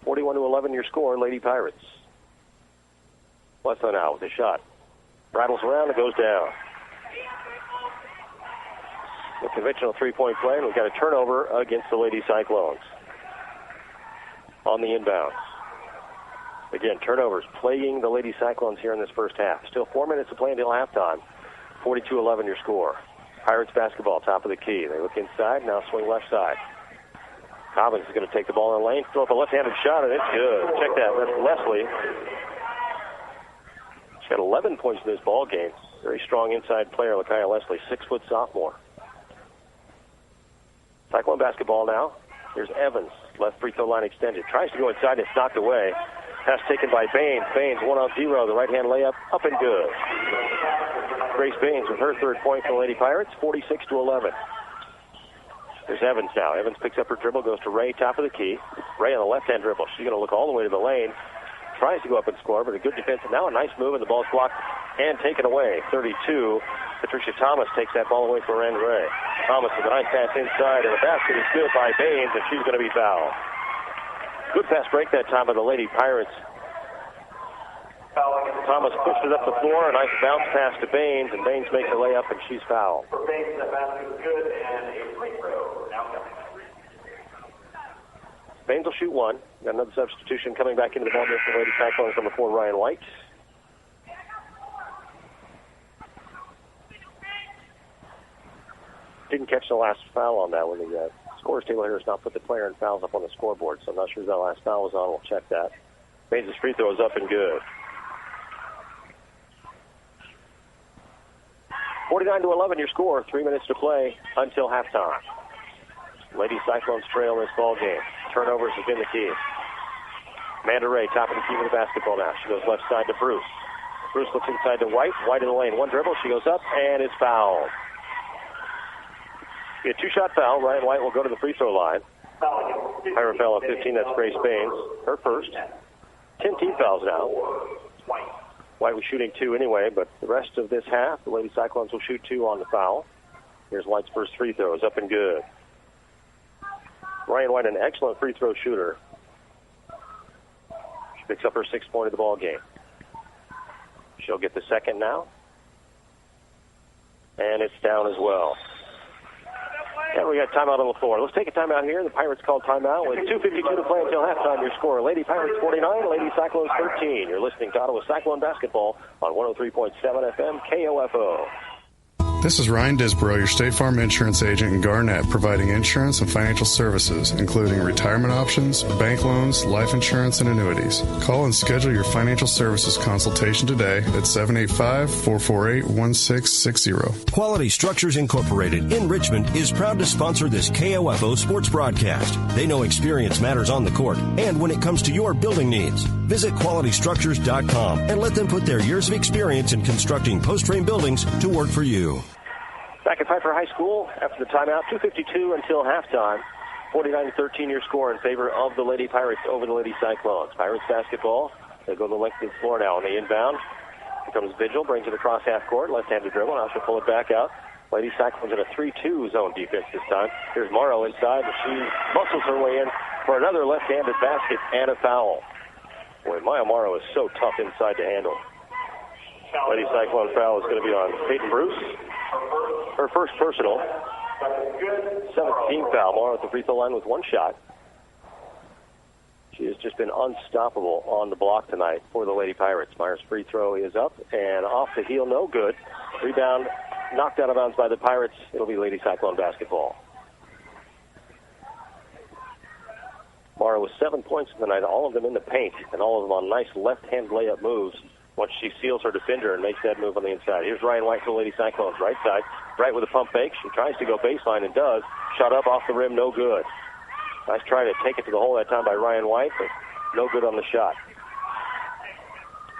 41-11 your score, Lady Pirates. Leslie now with a shot. Rattles around and goes down. The conventional three-point play, and we've got a turnover against the Lady Cyclones on the inbounds. Again, turnovers plaguing the Lady Cyclones here in this first half. Still 4 minutes to play until halftime. 42-11 your score. Pirates basketball, top of the key. They look inside, now swing left side. Cobbins is going to take the ball in the lane, throw up a left-handed shot, and it's good. Check that. That's Leslie. She's got 11 points in this ball game. Very strong inside player, Lakia Leslie, 6-foot sophomore. Cyclone basketball now. Here's Evans, left free throw line extended. Tries to go inside, it's knocked away. Pass taken by Baines. Baines 1-on-0, the right-hand layup, up and good. Grace Baines with her third point for the Lady Pirates, 46-11. There's Evans now. Evans picks up her dribble, goes to Ray, top of the key. Ray on the left-hand dribble. She's going to look all the way to the lane. Tries to go up and score, but a good defense. And now a nice move, and the ball's blocked and taken away. 32. Patricia Thomas takes that ball away for Ray. Thomas with a nice pass inside, and the basket is good by Baines, and she's going to be fouled. Good fast break that time by the Lady Pirates. Thomas pushed it up the floor, a nice bounce pass to Baines, and Baines makes a layup, and she's fouled. For Baines, that basket was good, and a free throw now coming. Baines will shoot one. Got another substitution coming back into the ball game for the Lady Cyclones, number 4, Ryan White. Didn't catch the last foul on that one. The scores table here has not put the player in fouls up on the scoreboard, so I'm not sure if that last foul was on. We'll check that. Baines' free throw is up and good. 49-11 your score. 3 minutes to play until halftime. Lady Cyclones trail in this ball game. Turnovers have been the key. Amanda Ray, top of the key with the basketball now. She goes left side to Bruce. Bruce looks inside to White. White in the lane. One dribble. She goes up, and it's fouled. Be a two-shot foul. Ryan White will go to the free throw line. Pirate foul on 15. That's Grace Baines. Her first. 10 team fouls now. White was shooting 2 anyway, but the rest of this half, the Lady Cyclones will shoot 2 on the foul. Here's White's first free throw. It's up and good. Ryan White, an excellent free throw shooter. She picks up her 6th point of the ball game. She'll get the second now. And it's down as well. And we got timeout on the floor. Let's take a timeout here. The Pirates called timeout with 2:52 to play until halftime. Your score, Lady Pirates 49, Lady Cyclones 13. You're listening to Ottawa Cyclone Basketball on 103.7 FM KOFO. This is Ryan Disborough, your State Farm insurance agent in Garnett, providing insurance and financial services, including retirement options, bank loans, life insurance, and annuities. Call and schedule your financial services consultation today at 785-448-1660. Quality Structures Incorporated in Richmond is proud to sponsor this KOFO sports broadcast. They know experience matters on the court and when it comes to your building needs. Visit QualityStructures.com and let them put their years of experience in constructing post-frame buildings to work for you. Back at Pfeiffer High School after the timeout, 2:52 until halftime. 49-13 your score in favor of the Lady Pirates over the Lady Cyclones. Pirates basketball. They go the length of the floor now on the inbound. Here comes Vigil, brings it across half court, left-handed dribble. Now she'll pull it back out. Lady Cyclones in a 3-2 zone defense this time. Here's Morrow inside, and she muscles her way in for another left-handed basket and a foul. Boy, Maya Morrow is so tough inside to handle. Lady Cyclone foul is going to be on Peyton Bruce. Her first personal. 17th foul. Morrow at the free throw line with one shot. She has just been unstoppable on the block tonight for the Lady Pirates. Myers' free throw is up and off the heel, no good. Rebound knocked out of bounds by the Pirates. It'll be Lady Cyclone basketball. Morrow with 7 points tonight, all of them in the paint, and all of them on nice left-hand layup moves once she seals her defender and makes that move on the inside. Here's Ryan White for the Lady Cyclones, right side, right with a pump fake. She tries to go baseline and does. Shot up off the rim, no good. Nice try to take it to the hole that time by Ryan White, but no good on the shot.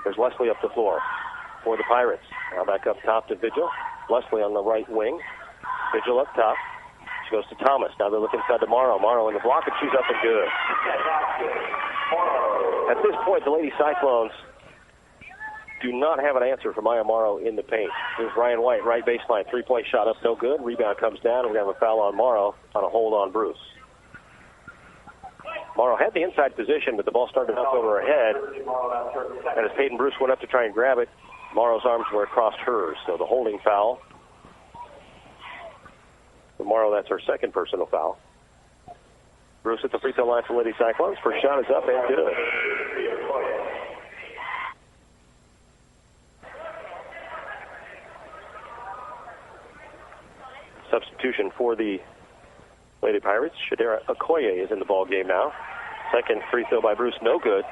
There's Leslie up the floor for the Pirates. Now back up top to Vigil. Leslie on the right wing. Vigil up top. She goes to Thomas. Now they look inside to Morrow. Morrow in the block, and she's up and good. At this point, the Lady Cyclones do not have an answer for Maya Morrow in the paint. Here's Ryan White, right baseline. Three-point shot up, no good. Rebound comes down, and we have a foul on Morrow on a hold on Bruce. Morrow had the inside position, but the ball started to bounce over her head. And as Peyton Bruce went up to try and grab it, Morrow's arms were across hers. So the holding foul. For Morrow, that's her second personal foul. Bruce at the free throw line for Lady Cyclones. First shot is up and good. substitution for the Lady Pirates. Shadera Okoye is in the ball game now. Second free throw by Bruce, no good.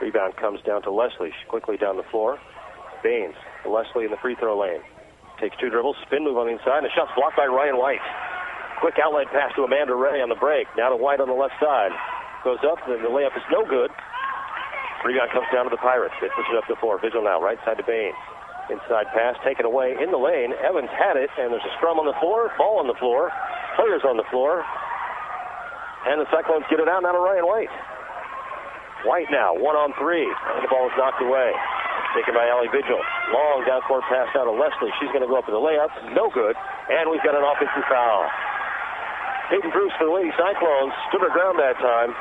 Rebound comes down to Leslie. She quickly down the floor. Baines, Leslie in the free throw lane. Takes 2 dribbles, spin move on the inside, and the shot's blocked by Ryan White. Quick outlet pass to Amanda Ray on the break. Now to White on the left side. Goes up, and the layup is no good. Rebound comes down to the Pirates. They push it up the floor. Vigil now, right side to Baines. Inside pass, taken away in the lane. Evans had it, and there's a scrum on the floor, ball on the floor, players on the floor. And the Cyclones get it out now to Ryan White. White now, 1-on-3, and the ball is knocked away. Taken by Allie Vigil. Long down court pass out to Leslie. She's going to go up for the layup. No good. And we've got an offensive foul. Peyton Bruce for the Lady Cyclones stood her ground that time.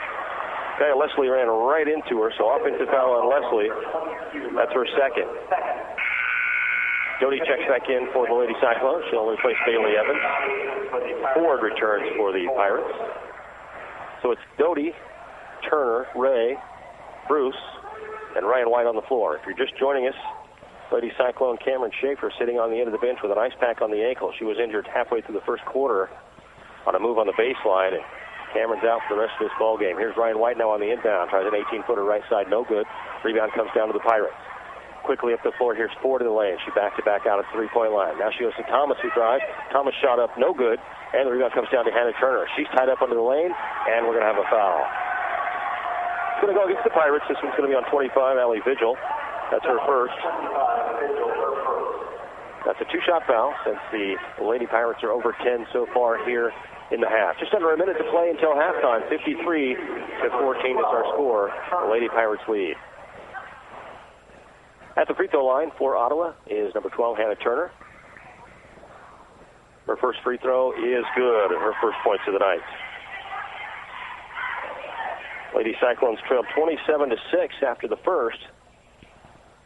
Okay, Leslie ran right into her, so offensive foul on Leslie. That's her second. Doty checks back in for the Lady Cyclones. She'll replace Bailey Evans. Ford returns for the Pirates. So it's Doty, Turner, Ray, Bruce, and Ryan White on the floor. If you're just joining us, Lady Cyclone Cameron Schaefer sitting on the end of the bench with an ice pack on the ankle. She was injured halfway through the first quarter on a move on the baseline, and Cameron's out for the rest of this ball game. Here's Ryan White now on the inbound. Tries an 18-footer right side, no good. Rebound comes down to the Pirates. Quickly up the floor, here's Ford in the lane. She backs it back out at the three-point line. Now she goes to Thomas, who drives. Thomas shot up, no good. And the rebound comes down to Hannah Turner. She's tied up under the lane, and we're going to have a foul. It's going to go against the Pirates. This one's going to be on 25, Allie Vigil. That's her first. That's a 2-shot foul since the Lady Pirates are over 10 so far here in the half. Just under a minute to play until halftime. 53-14 is our score. The Lady Pirates lead. At the free throw line for Ottawa is number 12, Hannah Turner. Her first free throw is good, her first points of the night. Lady Cyclones trailed 27-6 after the first.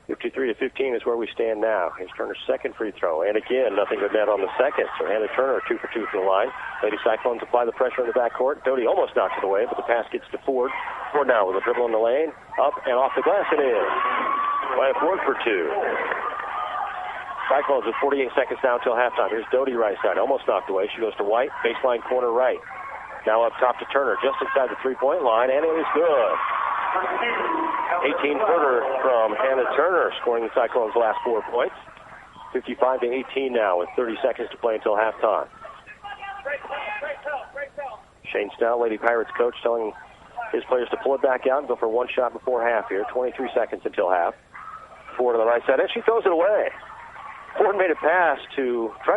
53-15 is where we stand now. Here's Turner's second free throw. And again, nothing but net on the second. So Hannah Turner 2 for 2 from the line. Lady Cyclones apply the pressure in the backcourt. Doty almost knocks it away, but the pass gets to Ford. Ford now with a dribble in the lane. Up and off the glass and in. By Ford for 2. Cyclones with 48 seconds now until halftime. Here's Doty right side. Almost knocked away. She goes to White. Baseline corner right. Now up top to Turner, just inside the three-point line, and it is good. 18-footer from Hannah Turner, scoring the Cyclones' last 4 points. 55-18 now with 30 seconds to play until halftime. Shane Stout, Lady Pirates coach, telling his players to pull it back out and go for one shot before half here. 23 seconds until half. Ford on the right side, and she throws it away. Ford tried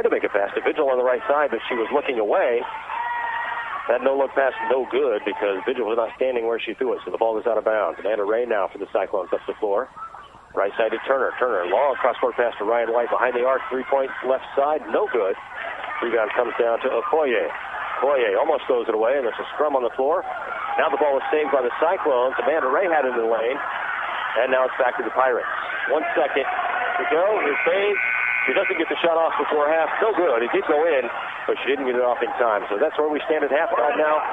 to make a pass to Vigil on the right side, but she was looking away. That no-look pass is no good because Vigil was not standing where she threw it, so the ball is out of bounds. Amanda Ray now for the Cyclones up the floor. Right side to Turner. Turner, long cross-court pass to Ryan White behind the arc. 3-point left side, no good. Rebound comes down to Okoye. Okoye almost throws it away, and there's a scrum on the floor. Now the ball is saved by the Cyclones. Amanda Ray had it in the lane, and now it's back to the Pirates. 1 second to go. Here's Baines. She doesn't get the shot off before half. No good. It did go in, but she didn't get it off in time. So that's where we stand at halftime now.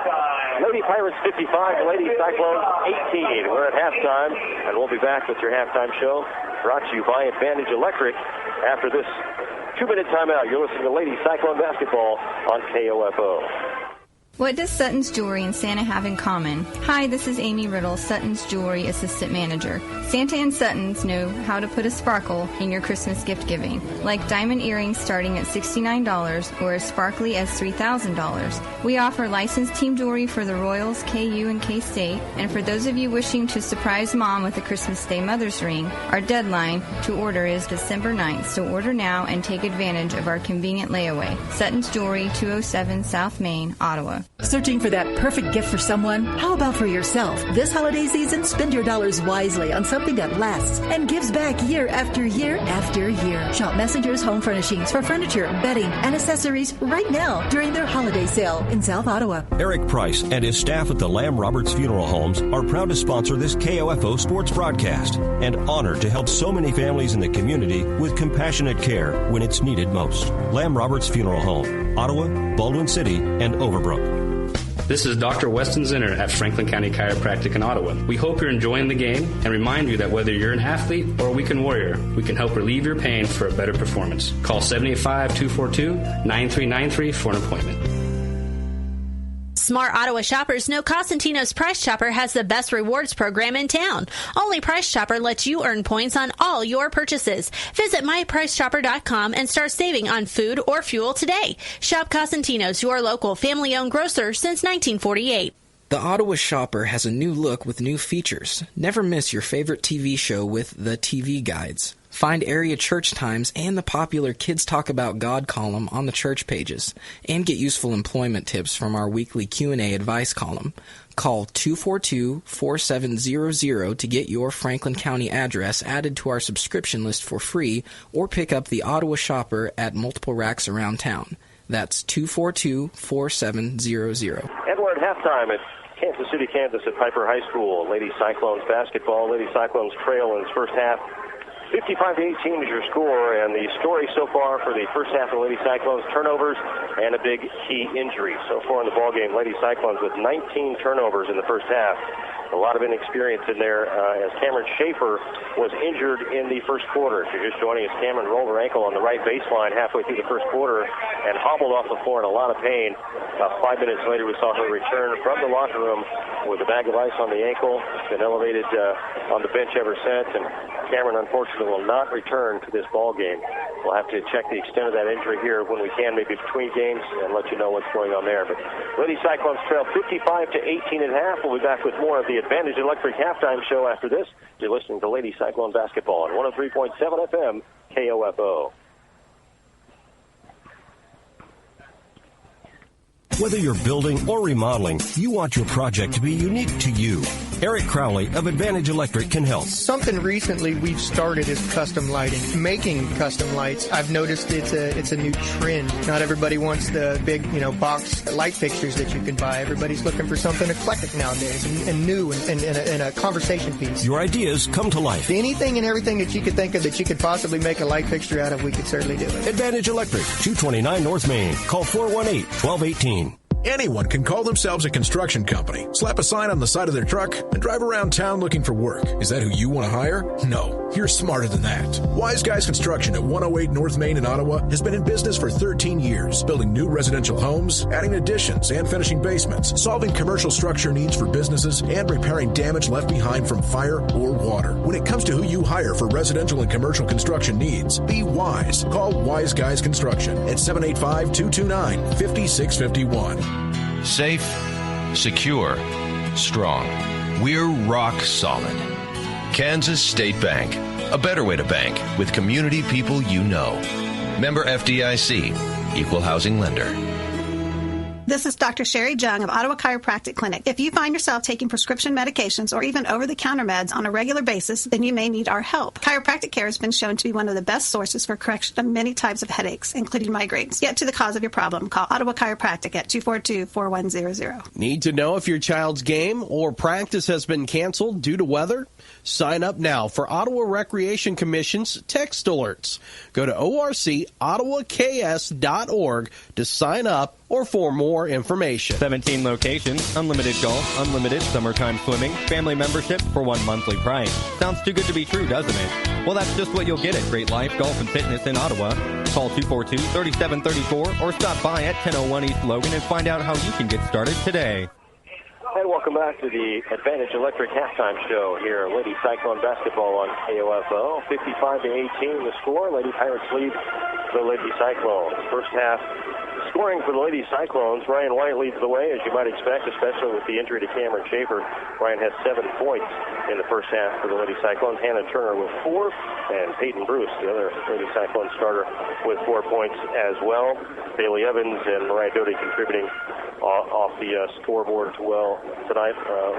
Lady Pirates 55, Lady Cyclones 18. We're at halftime, and we'll be back with your halftime show brought to you by Advantage Electric after this 2-minute timeout. You're listening to Lady Cyclone Basketball on KOFO. What does Sutton's Jewelry and Santa have in common? Hi, this is Amy Riddle, Sutton's Jewelry Assistant Manager. Santa and Sutton's know how to put a sparkle in your Christmas gift giving, like diamond earrings starting at $69 or as sparkly as $3,000. We offer licensed team jewelry for the Royals, KU, and K-State, and for those of you wishing to surprise Mom with a Christmas Day Mother's Ring, our deadline to order is December 9th, so order now and take advantage of our convenient layaway. Sutton's Jewelry, 207 South Main, Ottawa. Searching for that perfect gift for someone? How about for yourself? This holiday season, spend your dollars wisely on something that lasts and gives back year after year after year. Shop Messenger's Home Furnishings for furniture, bedding, and accessories right now during their holiday sale in South Ottawa. Eric Price and his staff at the Lamb Roberts Funeral Homes are proud to sponsor this KOFO sports broadcast and honored to help so many families in the community with compassionate care when it's needed most. Lamb Roberts Funeral Home, Ottawa, Baldwin City, and Overbrook. This is Dr. Weston Zinner at Franklin County Chiropractic in Ottawa. We hope you're enjoying the game and remind you that whether you're an athlete or a weekend warrior, we can help relieve your pain for a better performance. Call 785-242-9393 for an appointment. Smart Ottawa shoppers know Cosentino's Price Chopper has the best rewards program in town. Only Price Chopper lets you earn points on all your purchases. Visit mypricechopper.com and start saving on food or fuel today. Shop Cosentino's, your local family-owned grocer since 1948. The Ottawa Shopper has a new look with new features. Never miss your favorite TV show with the TV Guides. Find area church times and the popular Kids Talk About God column on the church pages. And get useful employment tips from our weekly Q&A advice column. Call 242-4700 to get your Franklin County address added to our subscription list for free, or pick up the Ottawa Shopper at multiple racks around town. That's 242-4700. Edward, halftime at Kansas City, Kansas at Piper High School. Lady Cyclones basketball. Lady Cyclones trail in its first half. 55-18 is your score, and the story so far for the first half of Lady Cyclones, turnovers and a big key injury. So far in the ballgame, Lady Cyclones with 19 turnovers in the first half. A lot of inexperience in there as Cameron Schaefer was injured in the first quarter. If you're just joining us, Cameron rolled her ankle on the right baseline halfway through the first quarter and hobbled off the floor in a lot of pain. About 5 minutes later, we saw her return from the locker room with a bag of ice on the ankle. Been elevated on the bench ever since, and Cameron, unfortunately, will not return to this ball game. We'll have to check the extent of that injury here when we can, maybe between games, and let you know what's going on there. But Lady Cyclones trail 55-18 at half. We'll be back with more of the Advantage Electric halftime show after this. You're listening to Lady Cyclone basketball on 103.7 FM KOFO. Whether you're building or remodeling, you want your project to be unique to you. Eric Crowley of Advantage Electric can help. Something recently we've started is custom lighting. Making custom lights, I've noticed it's a new trend. Not everybody wants the big, box light fixtures that you can buy. Everybody's looking for something eclectic nowadays and new and a conversation piece. Your ideas come to life. Anything and everything that you could think of that you could possibly make a light fixture out of, we could certainly do it. Advantage Electric, 229 North Main. Call 418-1218. Anyone can call themselves a construction company, slap a sign on the side of their truck, and drive around town looking for work. Is that who you want to hire? No, you're smarter than that. Wise Guys Construction at 108 North Main in Ottawa has been in business for 13 years, building new residential homes, adding additions and finishing basements, solving commercial structure needs for businesses, and repairing damage left behind from fire or water. When it comes to who you hire for residential and commercial construction needs, be wise. Call Wise Guys Construction at 785-229-5651. Safe, secure, strong. We're rock solid. Kansas State Bank. A better way to bank with community people you know. Member FDIC. Equal housing lender. This is Dr. Sherry Jung of Ottawa Chiropractic Clinic. If you find yourself taking prescription medications or even over-the-counter meds on a regular basis, then you may need our help. Chiropractic care has been shown to be one of the best sources for correction of many types of headaches, including migraines. Get to the cause of your problem. Call Ottawa Chiropractic at 242-4100. Need to know if your child's game or practice has been canceled due to weather? Sign up now for Ottawa Recreation Commission's text alerts. Go to orcottawaks.org to sign up or for more information. 17 locations, unlimited golf, unlimited summertime swimming, family membership for one monthly price. Sounds too good to be true, doesn't it? Well, that's just what you'll get at Great Life Golf and Fitness in Ottawa. Call 242-3734 or stop by at 1001 East Logan and find out how you can get started today. And welcome back to the Advantage Electric halftime show here. Lady Cyclone basketball on KOFO. 55-18 the score. Lady Pirates lead the Lady Cyclones. First half scoring for the Lady Cyclones. Ryan White leads the way, as you might expect, especially with the injury to Cameron Schaefer. Ryan has 7 points in the first half for the Lady Cyclones. Hannah Turner with 4, and Peyton Bruce, the other Lady Cyclone starter, with 4 points as well. Bailey Evans and Mariah Doty contributing off the scoreboard as well tonight.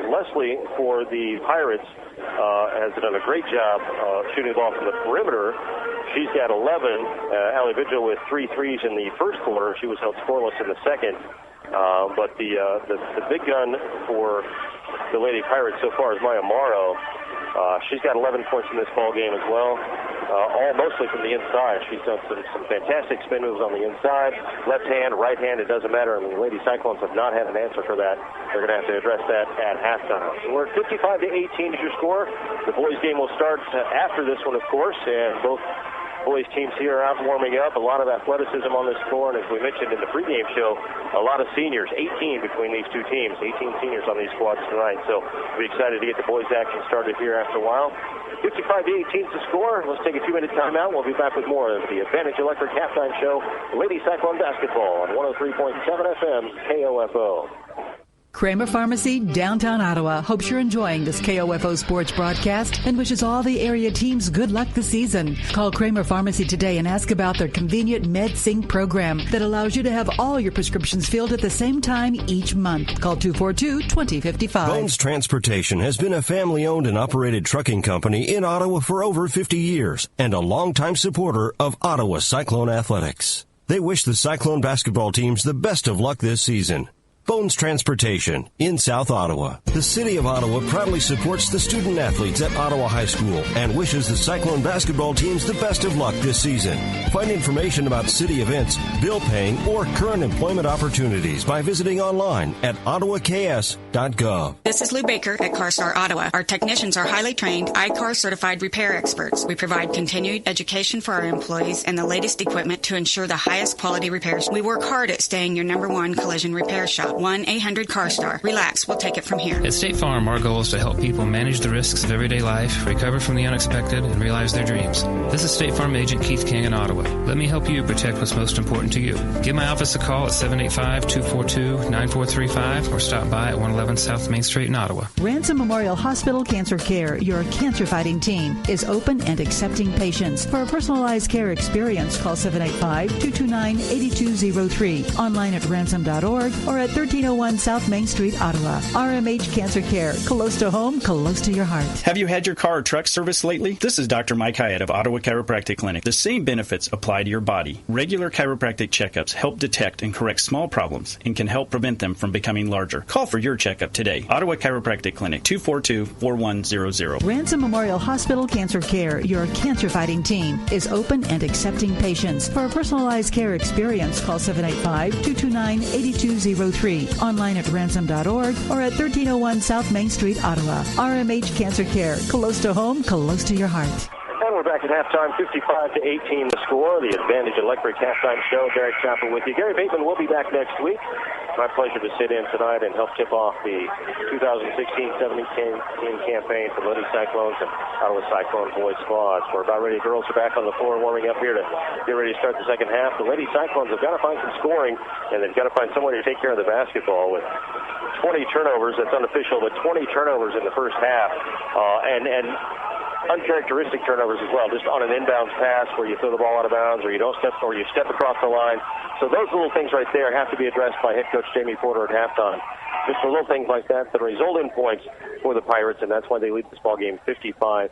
Leslie, for the Pirates, has done a great job shooting the ball from the perimeter. She's got 11. Allie Vigil with 3 threes in the first quarter. She was held scoreless in the second. But the big gun for the Lady Pirates so far is Maya Morrow. She's got 11 points in this ball game as well, all mostly from the inside. She's done some fantastic spin moves on the inside, left hand, right hand, it doesn't matter. I mean, the Lady Cyclones have not had an answer for that. They're going to have to address that at halftime. So we're at 55-18 is your score. The boys' game will start after this one, of course, and both boys teams here are out warming up. A lot of athleticism on this floor, and as we mentioned in the pregame show, a lot of seniors, 18 between these two teams, 18 seniors on these squads tonight. So we'll be excited to get the boys' action started here after a while. 55-18 is the score. Let's take a 2-minute timeout. We'll be back with more of the Advantage Electric Halftime Show, Lady Cyclone Basketball on 103.7 FM KOFO. Kramer Pharmacy, downtown Ottawa, hopes you're enjoying this KOFO sports broadcast and wishes all the area teams good luck this season. Call Kramer Pharmacy today and ask about their convenient MedSync program that allows you to have all your prescriptions filled at the same time each month. Call 242-2055. Bones Transportation has been a family-owned and operated trucking company in Ottawa for over 50 years and a longtime supporter of Ottawa Cyclone athletics. They wish the Cyclone basketball teams the best of luck this season. Bones Transportation in South Ottawa. The City of Ottawa proudly supports the student athletes at Ottawa High School and wishes the Cyclone basketball teams the best of luck this season. Find information about city events, bill paying, or current employment opportunities by visiting online at ottawaks.gov. This is Lou Baker at CarStar Ottawa. Our technicians are highly trained, I-CAR certified repair experts. We provide continued education for our employees and the latest equipment to ensure the highest quality repairs. We work hard at staying your #1 collision repair shop. 1-800-CARSTAR. Relax, we'll take it from here. At State Farm, our goal is to help people manage the risks of everyday life, recover from the unexpected, and realize their dreams. This is State Farm Agent Keith King in Ottawa. Let me help you protect what's most important to you. Give my office a call at 785-242-9435 or stop by at 111 South Main Street in Ottawa. Ransom Memorial Hospital Cancer Care, your cancer-fighting team, is open and accepting patients. For a personalized care experience, call 785-229-8203, online at ransom.org or at 1301 South Main Street, Ottawa. RMH Cancer Care. Close to home, close to your heart. Have you had your car or truck serviced lately? This is Dr. Mike Hyatt of Ottawa Chiropractic Clinic. The same benefits apply to your body. Regular chiropractic checkups help detect and correct small problems and can help prevent them from becoming larger. Call for your checkup today. Ottawa Chiropractic Clinic, 242-4100. Ransom Memorial Hospital Cancer Care, your cancer-fighting team, is open and accepting patients. For a personalized care experience, call 785-229-8203, online at ransom.org or at 1301 South Main Street, Ottawa. RMH Cancer Care. Close to home, close to your heart. And we're back at halftime, 55-18 the score. The Advantage Electric Halftime Show. Derek Chappell with you. Gary Bateman will be back next week. My pleasure to sit in tonight and help tip off the 2016-17 campaign for the Lady Cyclones and Ottawa Cyclone boys squads. We're about ready. Girls are back on the floor warming up here to get ready to start the second half. The Lady Cyclones have got to find some scoring, and they've got to find someone to take care of the basketball with 20 turnovers. That's unofficial, but 20 turnovers in the first half. And uncharacteristic turnovers as well, just on an inbounds pass where you throw the ball out of bounds or you don't step or you step across the line. So those little things right there have to be addressed by head coach Jamie Porter at halftime. Just the little things like that result in points for the Pirates, and that's why they lead this ball game 55-18.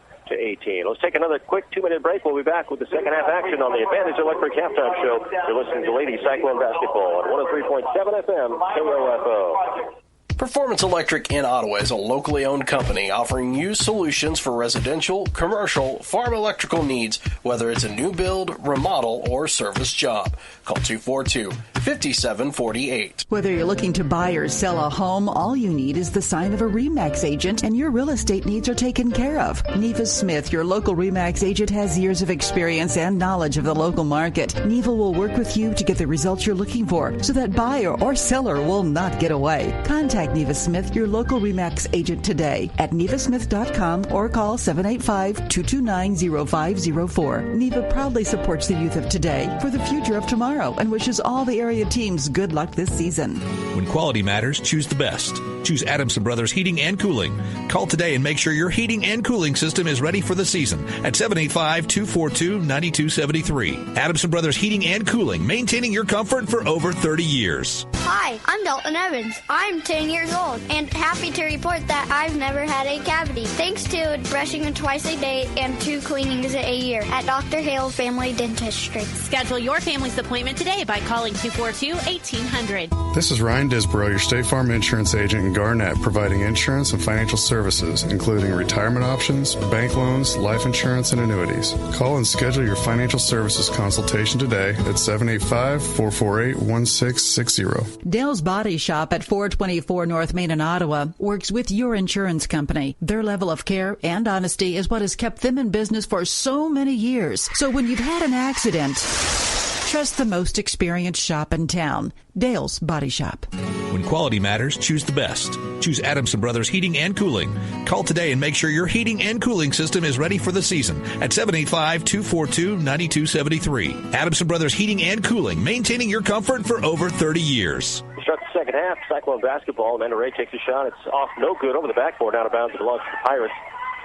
Let's take another quick 2-minute break. We'll be back with the second half action on the Advantage Electric Halftime Show. You're listening to Lady Cyclone Basketball on 103.7 FM KOFO. Performance Electric in Ottawa is a locally owned company offering you solutions for residential, commercial, farm electrical needs, whether it's a new build, remodel, or service job. Call 242-5748. Whether you're looking to buy or sell a home, all you need is the sign of a RE/MAX agent and your real estate needs are taken care of. Neva Smith, your local RE/MAX agent, has years of experience and knowledge of the local market. Neva will work with you to get the results you're looking for so that buyer or seller will not get away. Contact Neva Smith, your local RE/MAX agent, today at nevasmith.com or call 785-229-0504. Neva proudly supports the youth of today for the future of tomorrow and wishes all the area teams good luck this season. When quality matters, choose the best. Choose Adamson Brothers Heating and Cooling. Call today and make sure your heating and cooling system is ready for the season at 785-242-9273. Adamson Brothers Heating and Cooling, maintaining your comfort for over 30 years. Hi, I'm Dalton Evans. I'm 10 years old and happy to report that I've never had a cavity thanks to brushing twice a day and 2 cleanings a year at Dr. Hale Family Dentistry. Schedule your family's appointment today by calling 242-1800. This is Ryan Disborough, your State Farm insurance agent in and Garnett, providing insurance and financial services, including retirement options, bank loans, life insurance, and annuities. Call and schedule your financial services consultation today at 785-448-1660. Dale's Body Shop at 424 North Main in Ottawa works with your insurance company. Their level of care and honesty is what has kept them in business for so many years. So when you've had an accident, trust the most experienced shop in town, Dale's Body Shop. When quality matters, choose the best. Choose Adamson Brothers Heating and Cooling. Call today and make sure your heating and cooling system is ready for the season at 785-242-9273. Adamson Brothers Heating and Cooling, maintaining your comfort for over 30 years. Start the second half. Cyclone basketball. Amanda Ray takes a shot. It's off, no good, over the backboard, out of bounds. It belongs to the Pirates.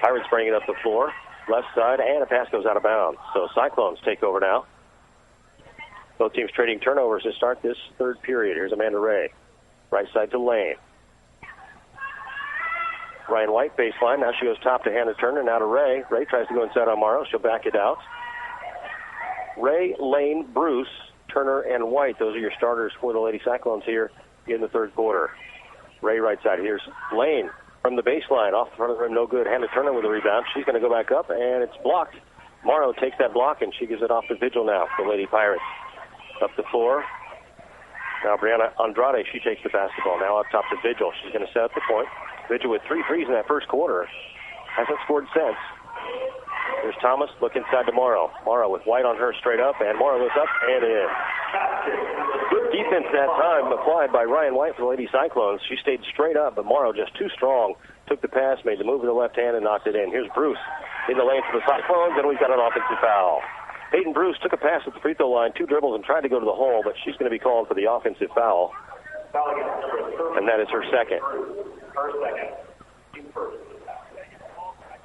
Pirates bring it up the floor, left side, and a pass goes out of bounds. So Cyclones take over now. Both teams trading turnovers to start this third period. Here's Amanda Ray. Right side to Lane. Ryan White baseline. Now she goes top to Hannah Turner. Now to Ray. Ray tries to go inside on Morrow. She'll back it out. Ray, Lane, Bruce, Turner, and White. Those are your starters for the Lady Cyclones here in the third quarter. Ray right side. Here's Lane from the baseline. Off the front of the rim. No good. Hannah Turner with a rebound. She's going to go back up, and it's blocked. Morrow takes that block, and she gives it off to Vigil now for the Lady Pirates. Up the floor. Now Brianna Andrade, she takes the basketball. Now up top to Vigil. She's going to set up the point. Vigil with 3 threes in that first quarter. Hasn't scored since. There's Thomas. Look inside to Morrow. Morrow with White on her straight up, and Morrow goes up and in. Good defense that time applied by Ryan White for the Lady Cyclones. She stayed straight up, but Morrow just too strong. Took the pass, made the move with the left hand, and knocked it in. Here's Bruce in the lane for the Cyclones, and we've got an offensive foul. Peyton Bruce took a pass at the free throw line, 2 dribbles, and tried to go to the hole, but she's going to be called for the offensive foul. And that is her second.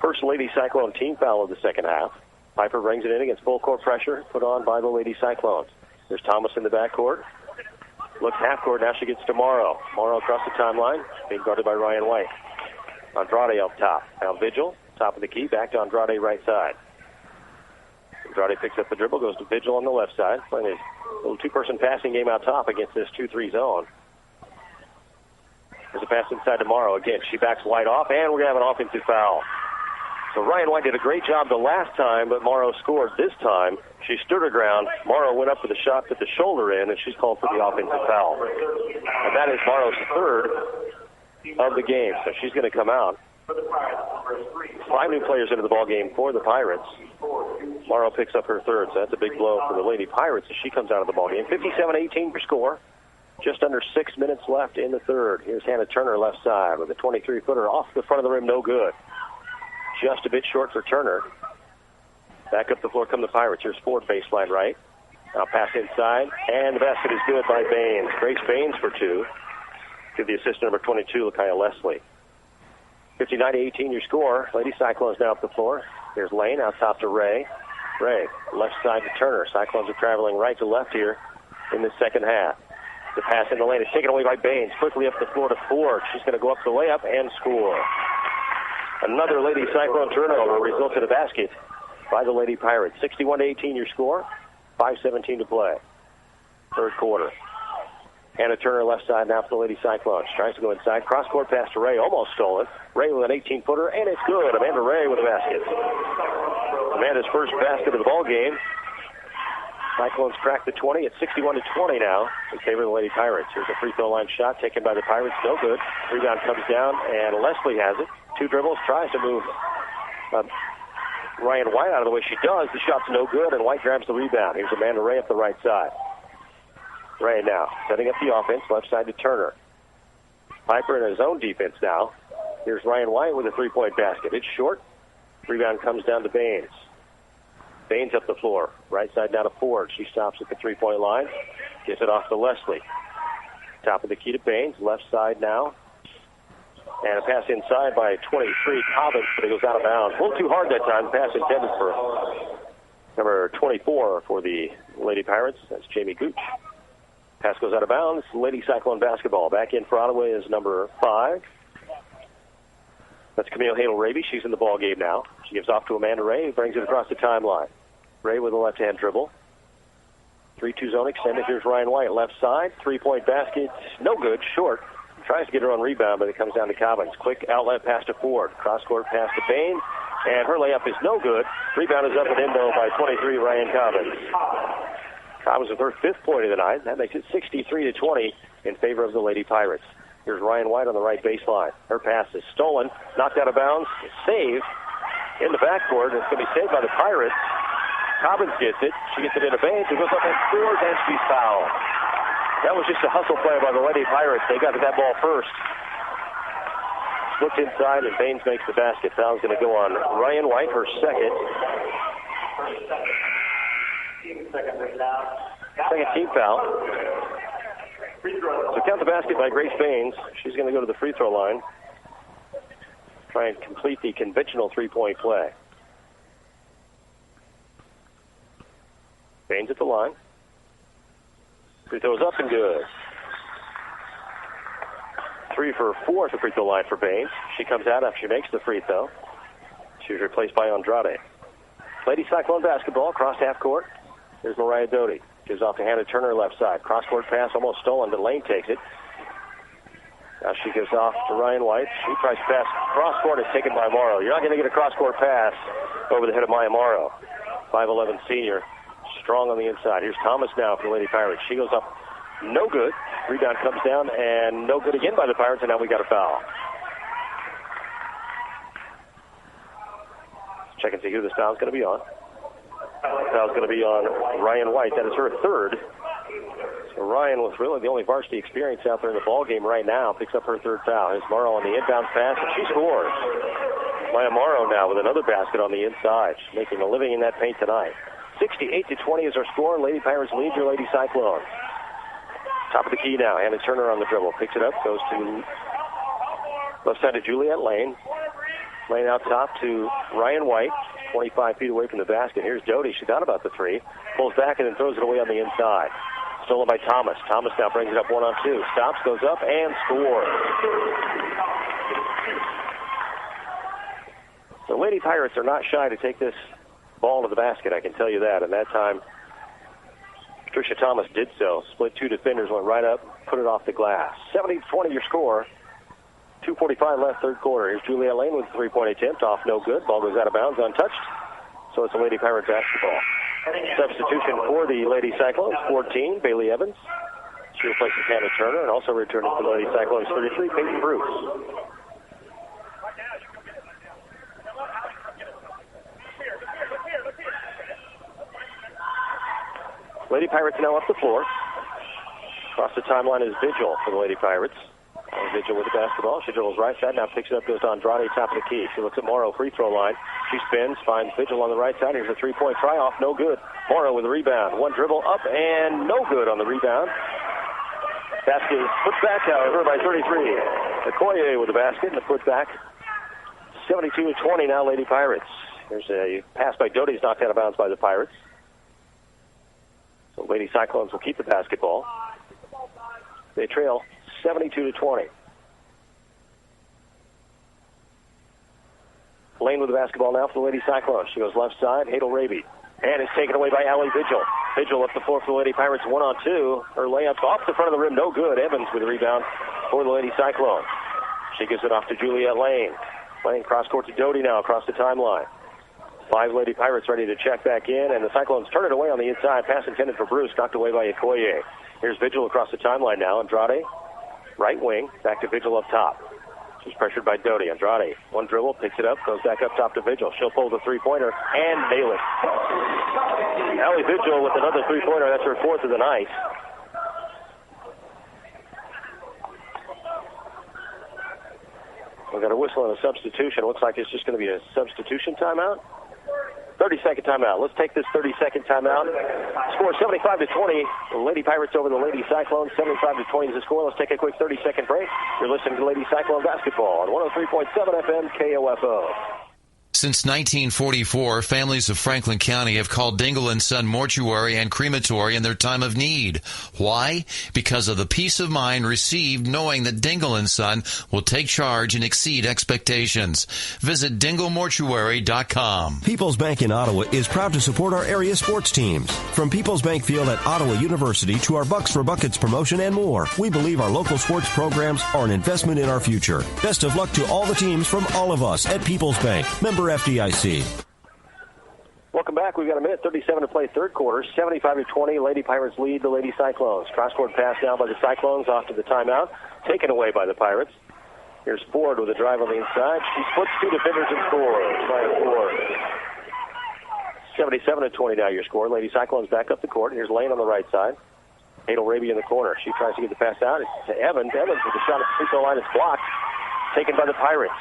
First Lady Cyclone team foul of the second half. Piper brings it in against full court pressure put on by the Lady Cyclones. There's Thomas in the backcourt. Looks half court. Now she gets to Morrow. Morrow across the timeline, being guarded by Ryan White. Andrade up top. Now Vigil, top of the key, back to Andrade right side. Andrade picks up the dribble, goes to Vigil on the left side, playing a little two-person passing game out top against this 2-3 zone. There's a pass inside to Morrow. Again, she backs White off, and we're going to have an offensive foul. So Ryan White did a great job the last time, but Morrow scored this time. She stood her ground. Morrow went up with a shot, put the shoulder in, and she's called for the offensive foul. And that is Morrow's third of the game, so she's going to come out. 5 new players into the ball game for the Pirates. Morrow picks up her third, so that's a big blow for the Lady Pirates as she comes out of the ball game. 57-18 your score. Just under 6 minutes left in the third. Here's Hannah Turner left side with a 23-footer off the front of the rim, no good. Just a bit short for Turner. Back up the floor come the Pirates. Here's Ford baseline right. Now pass inside, and the basket is good by Baines. Grace Baines for 2. To the assistant number 22, Lakia Leslie. 59-18 your score. Lady Cyclones now up the floor. There's Lane out top to Ray. Ray, left side to Turner. Cyclones are traveling right to left here in the second half. The pass in the lane is taken away by Baines. Quickly up the floor to Ford. She's going to go up the layup and score. Another Lady Cyclone turnover results in a basket by the Lady Pirates. 61-18 your score. 5:17 to play. Third quarter. Hannah Turner left side now for the Lady Cyclones. Tries to go inside. Cross-court pass to Ray. Almost stolen. Ray with an 18-footer, and it's good. Amanda Ray with a basket. Amanda's first basket of the ball game. Cyclones crack the 20 at 61-20 now in favor of the Lady Pirates. Here's a free throw line shot taken by the Pirates. No good. Rebound comes down, and Leslie has it. 2 dribbles, tries to move Ryan White out of the way. She does. The shot's no good, and White grabs the rebound. Here's Amanda Ray up the right side. Ray now setting up the offense, left side to Turner. Piper in his own defense now. Here's Ryan White with a 3-point basket. It's short. Rebound comes down to Baines. Baines up the floor. Right side down to Ford. She stops at the 3-point line. Gets it off to Leslie. Top of the key to Baines. Left side now. And a pass inside by 23, Cobbins, but it goes out of bounds. A little too hard that time. Pass intended for number 24 for the Lady Pirates. That's Jamie Gooch. Pass goes out of bounds. Lady Cyclone basketball. Back in for Ottawa is number 5. That's Camille Hadel-Raby. She's in the ball game now. She gives off to Amanda Ray, who brings it across the timeline. Ray with a left-hand dribble. 3-2 zone extended. Here's Ryan White, left side. 3-point basket. No good. Short. Tries to get her own rebound, but it comes down to Cobbins. Quick outlet pass to Ford. Cross-court pass to Bain. And her layup is no good. Rebound is up and in, though, by 23, Ryan Cobbins. Cobbins with her 5th point of the night. That makes it 63-20 in favor of the Lady Pirates. Here's Ryan White on the right baseline. Her pass is stolen, knocked out of bounds, saved in the backcourt. It's going to be saved by the Pirates. Cobbins gets it. She gets it into Bain, who goes up and scores, and she's fouled. That was just a hustle play by the Lady Pirates. They got to that ball first. Looked inside, and Baines makes the basket. Foul's going to go on Ryan White, her second. Second team foul. So count the basket by Grace Baines. She's going to go to the free throw line. Try and complete the conventional three-point play. Baines at the line. Free throws up and good. 3 for 4 at the free throw line for Baines. She comes out after she makes the free throw. She was replaced by Andrade. Lady Cyclone basketball across half court. Here's Mariah Doty. Gives off to Hannah Turner left side. Cross-court pass almost stolen, but Lane takes it. Now she gives off to Ryan White. She tries to pass cross-court. It's taken by Morrow. You're not going to get a cross-court pass over the head of Maya Morrow. 5'11 senior. Strong on the inside. Here's Thomas now for the Lady Pirates. She goes up. No good. Rebound comes down, and no good again by the Pirates, and now we got a foul. Let's check and see who this foul's going to be on. Foul's going to be on Ryan White. That is her third. So Ryan, with really the only varsity experience out there in the ball game right now, picks up her third foul. Here's Morrow on the inbound pass, and she scores. Maya Morrow now with another basket on the inside. She's making a living in that paint tonight. 68-20 is our score. Lady Pirates lead your Lady Cyclones. Top of the key now. Hannah Turner on the dribble. Picks it up. Goes to left side to Juliette Lane. Lane out top to Ryan White. 25 feet away from the basket. Here's Doty. She thought about the three. Pulls back and then throws it away on the inside. Stolen by Thomas. Thomas now brings it up 1-on-2. Stops, goes up, and scores. The Lady Pirates are not shy to take this ball to the basket, I can tell you that. And that time, Patricia Thomas did so. Split 2 defenders, went right up, put it off the glass. 70-20 your score. 2:45 left, third quarter. Here's Juliette Lane with a three-point attempt. Off no good. Ball goes out of bounds, untouched. So it's a Lady Pirate basketball. Substitution for the Lady Cyclones, 14, Bailey Evans. She replaces Hannah Turner, and also returning for the Lady Cyclones, 33, Peyton Bruce. Lady Pirates now up the floor. Across the timeline is Vigil for the Lady Pirates. Vigil with the basketball. She dribbles right side, now picks it up, goes to Andrade, top of the key. She looks at Morrow, free throw line. She spins, finds Vigil on the right side. Here's a three-point try off, no good. Morrow with the rebound. One dribble up and no good on the rebound. Basket is put back, however, by 33. Okoye with the basket and the put back. 72-20 now, Lady Pirates. There's a pass by Doty's knocked out of bounds by the Pirates. So Lady Cyclones will keep the basketball. They trail 72-20. Lane with the basketball now for the Lady Cyclones. She goes left side, Hadel Raby. And it's taken away by Allie Vigil. Vigil up the floor for the Lady Pirates, 1-on-2. Her layup's off the front of the rim, no good. Evans with the rebound for the Lady Cyclones. She gives it off to Juliette Lane. Lane cross-court to Doty now across the timeline. 5 Lady Pirates ready to check back in, and the Cyclones turn it away on the inside. Pass intended for Bruce, knocked away by Okoye. Here's Vigil across the timeline now. Andrade, right wing, back to Vigil up top. She's pressured by Doty. Andrade, one dribble, picks it up, goes back up top to Vigil. She'll pull the three-pointer and nail it. Allie Vigil with another three-pointer. That's her fourth of the night. We've got a whistle and a substitution. Looks like it's just going to be a substitution timeout. 30-second timeout. Let's take this 30-second timeout. Score 75-20. The Lady Pirates over the Lady Cyclones. 75-20 is the score. Let's take a quick 30-second break. You're listening to Lady Cyclone Basketball on 103.7 FM KOFO. Since 1944, families of Franklin County have called Dingle & Son Mortuary and Crematory in their time of need. Why? Because of the peace of mind received knowing that Dingle & Son will take charge and exceed expectations. Visit dinglemortuary.com. People's Bank in Ottawa is proud to support our area sports teams. From People's Bank Field at Ottawa University to our Bucks for Buckets promotion and more, we believe our local sports programs are an investment in our future. Best of luck to all the teams from all of us at People's Bank. Member FDIC. Welcome back. We've got a minute 37 to play third quarter. 75-20. Lady Pirates lead the Lady Cyclones. Cross-court pass now by the Cyclones off to the timeout. Taken away by the Pirates. Here's Ford with a drive on the inside. She splits two defenders and scores. By Ford. 77-20 now your score. Lady Cyclones back up the court. Here's Lane on the right side. Hadel Raby in the corner. She tries to get the pass out. It's to Evans. Evans with a shot at the free throw line. It's blocked. Taken by the Pirates.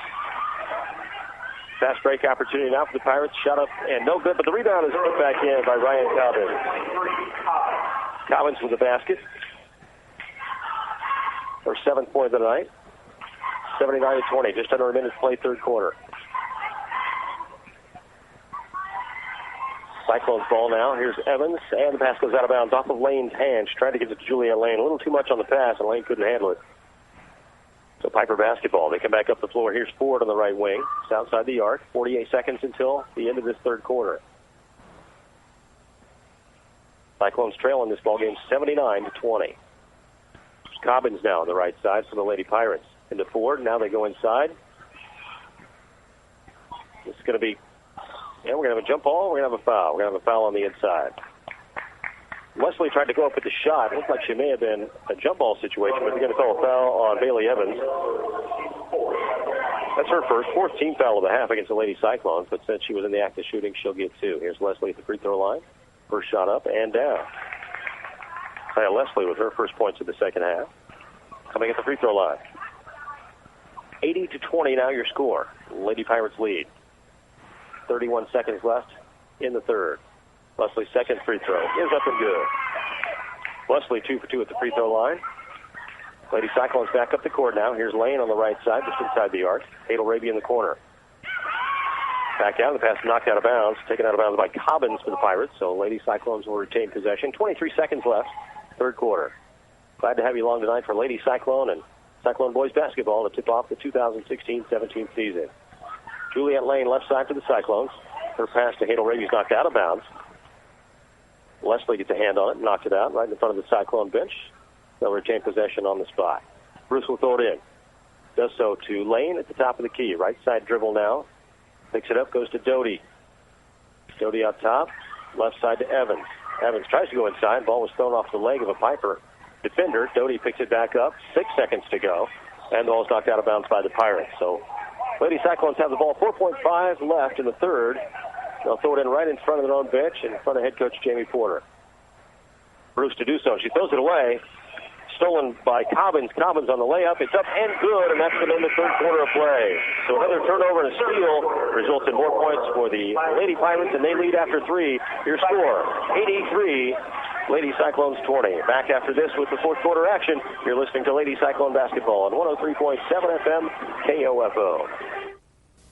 Fast break opportunity now for the Pirates. Shot up and no good, but the rebound is put back in by Ryan Cobbins. Cobbins with the basket. Her 7th point of the night. 79-20. Just under a minute to play third quarter. Cyclones ball now. Here's Evans, and the pass goes out of bounds off of Lane's hand. She tried to get it to Juliet Lane. A little too much on the pass, and Lane couldn't handle it. So Piper basketball. They come back up the floor. Here's Ford on the right wing. It's outside the arc. 48 seconds until the end of this third quarter. Cyclones trail in this ball game 79-20. Cobbins now on the right side for the Lady Pirates. Into Ford. Now they go inside. It's going to be... And we're going to have a jump ball. We're going to have a foul. We're going to have a foul on the inside. Leslie tried to go up with the shot. It looked like she may have been a jump ball situation, but they're going to call a foul on Bailey Evans. That's her first, 4th team foul of the half against the Lady Cyclones, but since she was in the act of shooting, she'll get 2. Here's Leslie at the free throw line. First shot up and down. Leslie with her first points of the second half. Coming at the free throw line. 80-20 now your score. Lady Pirates lead. 31 seconds left in the third. Leslie's second free throw is up and good. Leslie 2 for 2 at the free throw line. Lady Cyclones back up the court now. Here's Lane on the right side, just inside the arc. Hadel Raby in the corner. Back out. The pass knocked out of bounds. Taken out of bounds by Cobbins for the Pirates. So Lady Cyclones will retain possession. 23 seconds left, third quarter. Glad to have you along tonight for Lady Cyclone and Cyclone boys basketball to tip off the 2016-17 season. Juliet Lane left side for the Cyclones. Her pass to Hadel Raby is knocked out of bounds. Leslie gets a hand on it, knocked it out right in front of the Cyclone bench. They'll retain possession on the spot. Bruce will throw it in. Does so to Lane at the top of the key. Right side dribble now. Picks it up, goes to Doty. Doty up top. Left side to Evans. Evans tries to go inside. Ball was thrown off the leg of a Piper defender. Doty picks it back up. 6 seconds to go. And the ball is knocked out of bounds by the Pirates. So Lady Cyclones have the ball. 4.5 left in the third. They'll throw it in right in front of their own bench and in front of head coach Jamie Porter. Bruce to do so. She throws it away. Stolen by Cobbins. Cobbins on the layup. It's up and good, and that's going to end the third quarter of play. So another turnover and a steal results in more points for the Lady Pirates, and they lead after 3. Your score, 83, Lady Cyclones 20. Back after this with the fourth quarter action. You're listening to Lady Cyclone Basketball on 103.7 FM KOFO.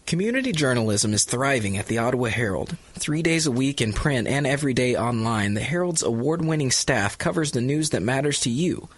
Community journalism is thriving at the Ottawa Herald. 3 days a week in print and every day online, the Herald's award-winning staff covers the news that matters to you.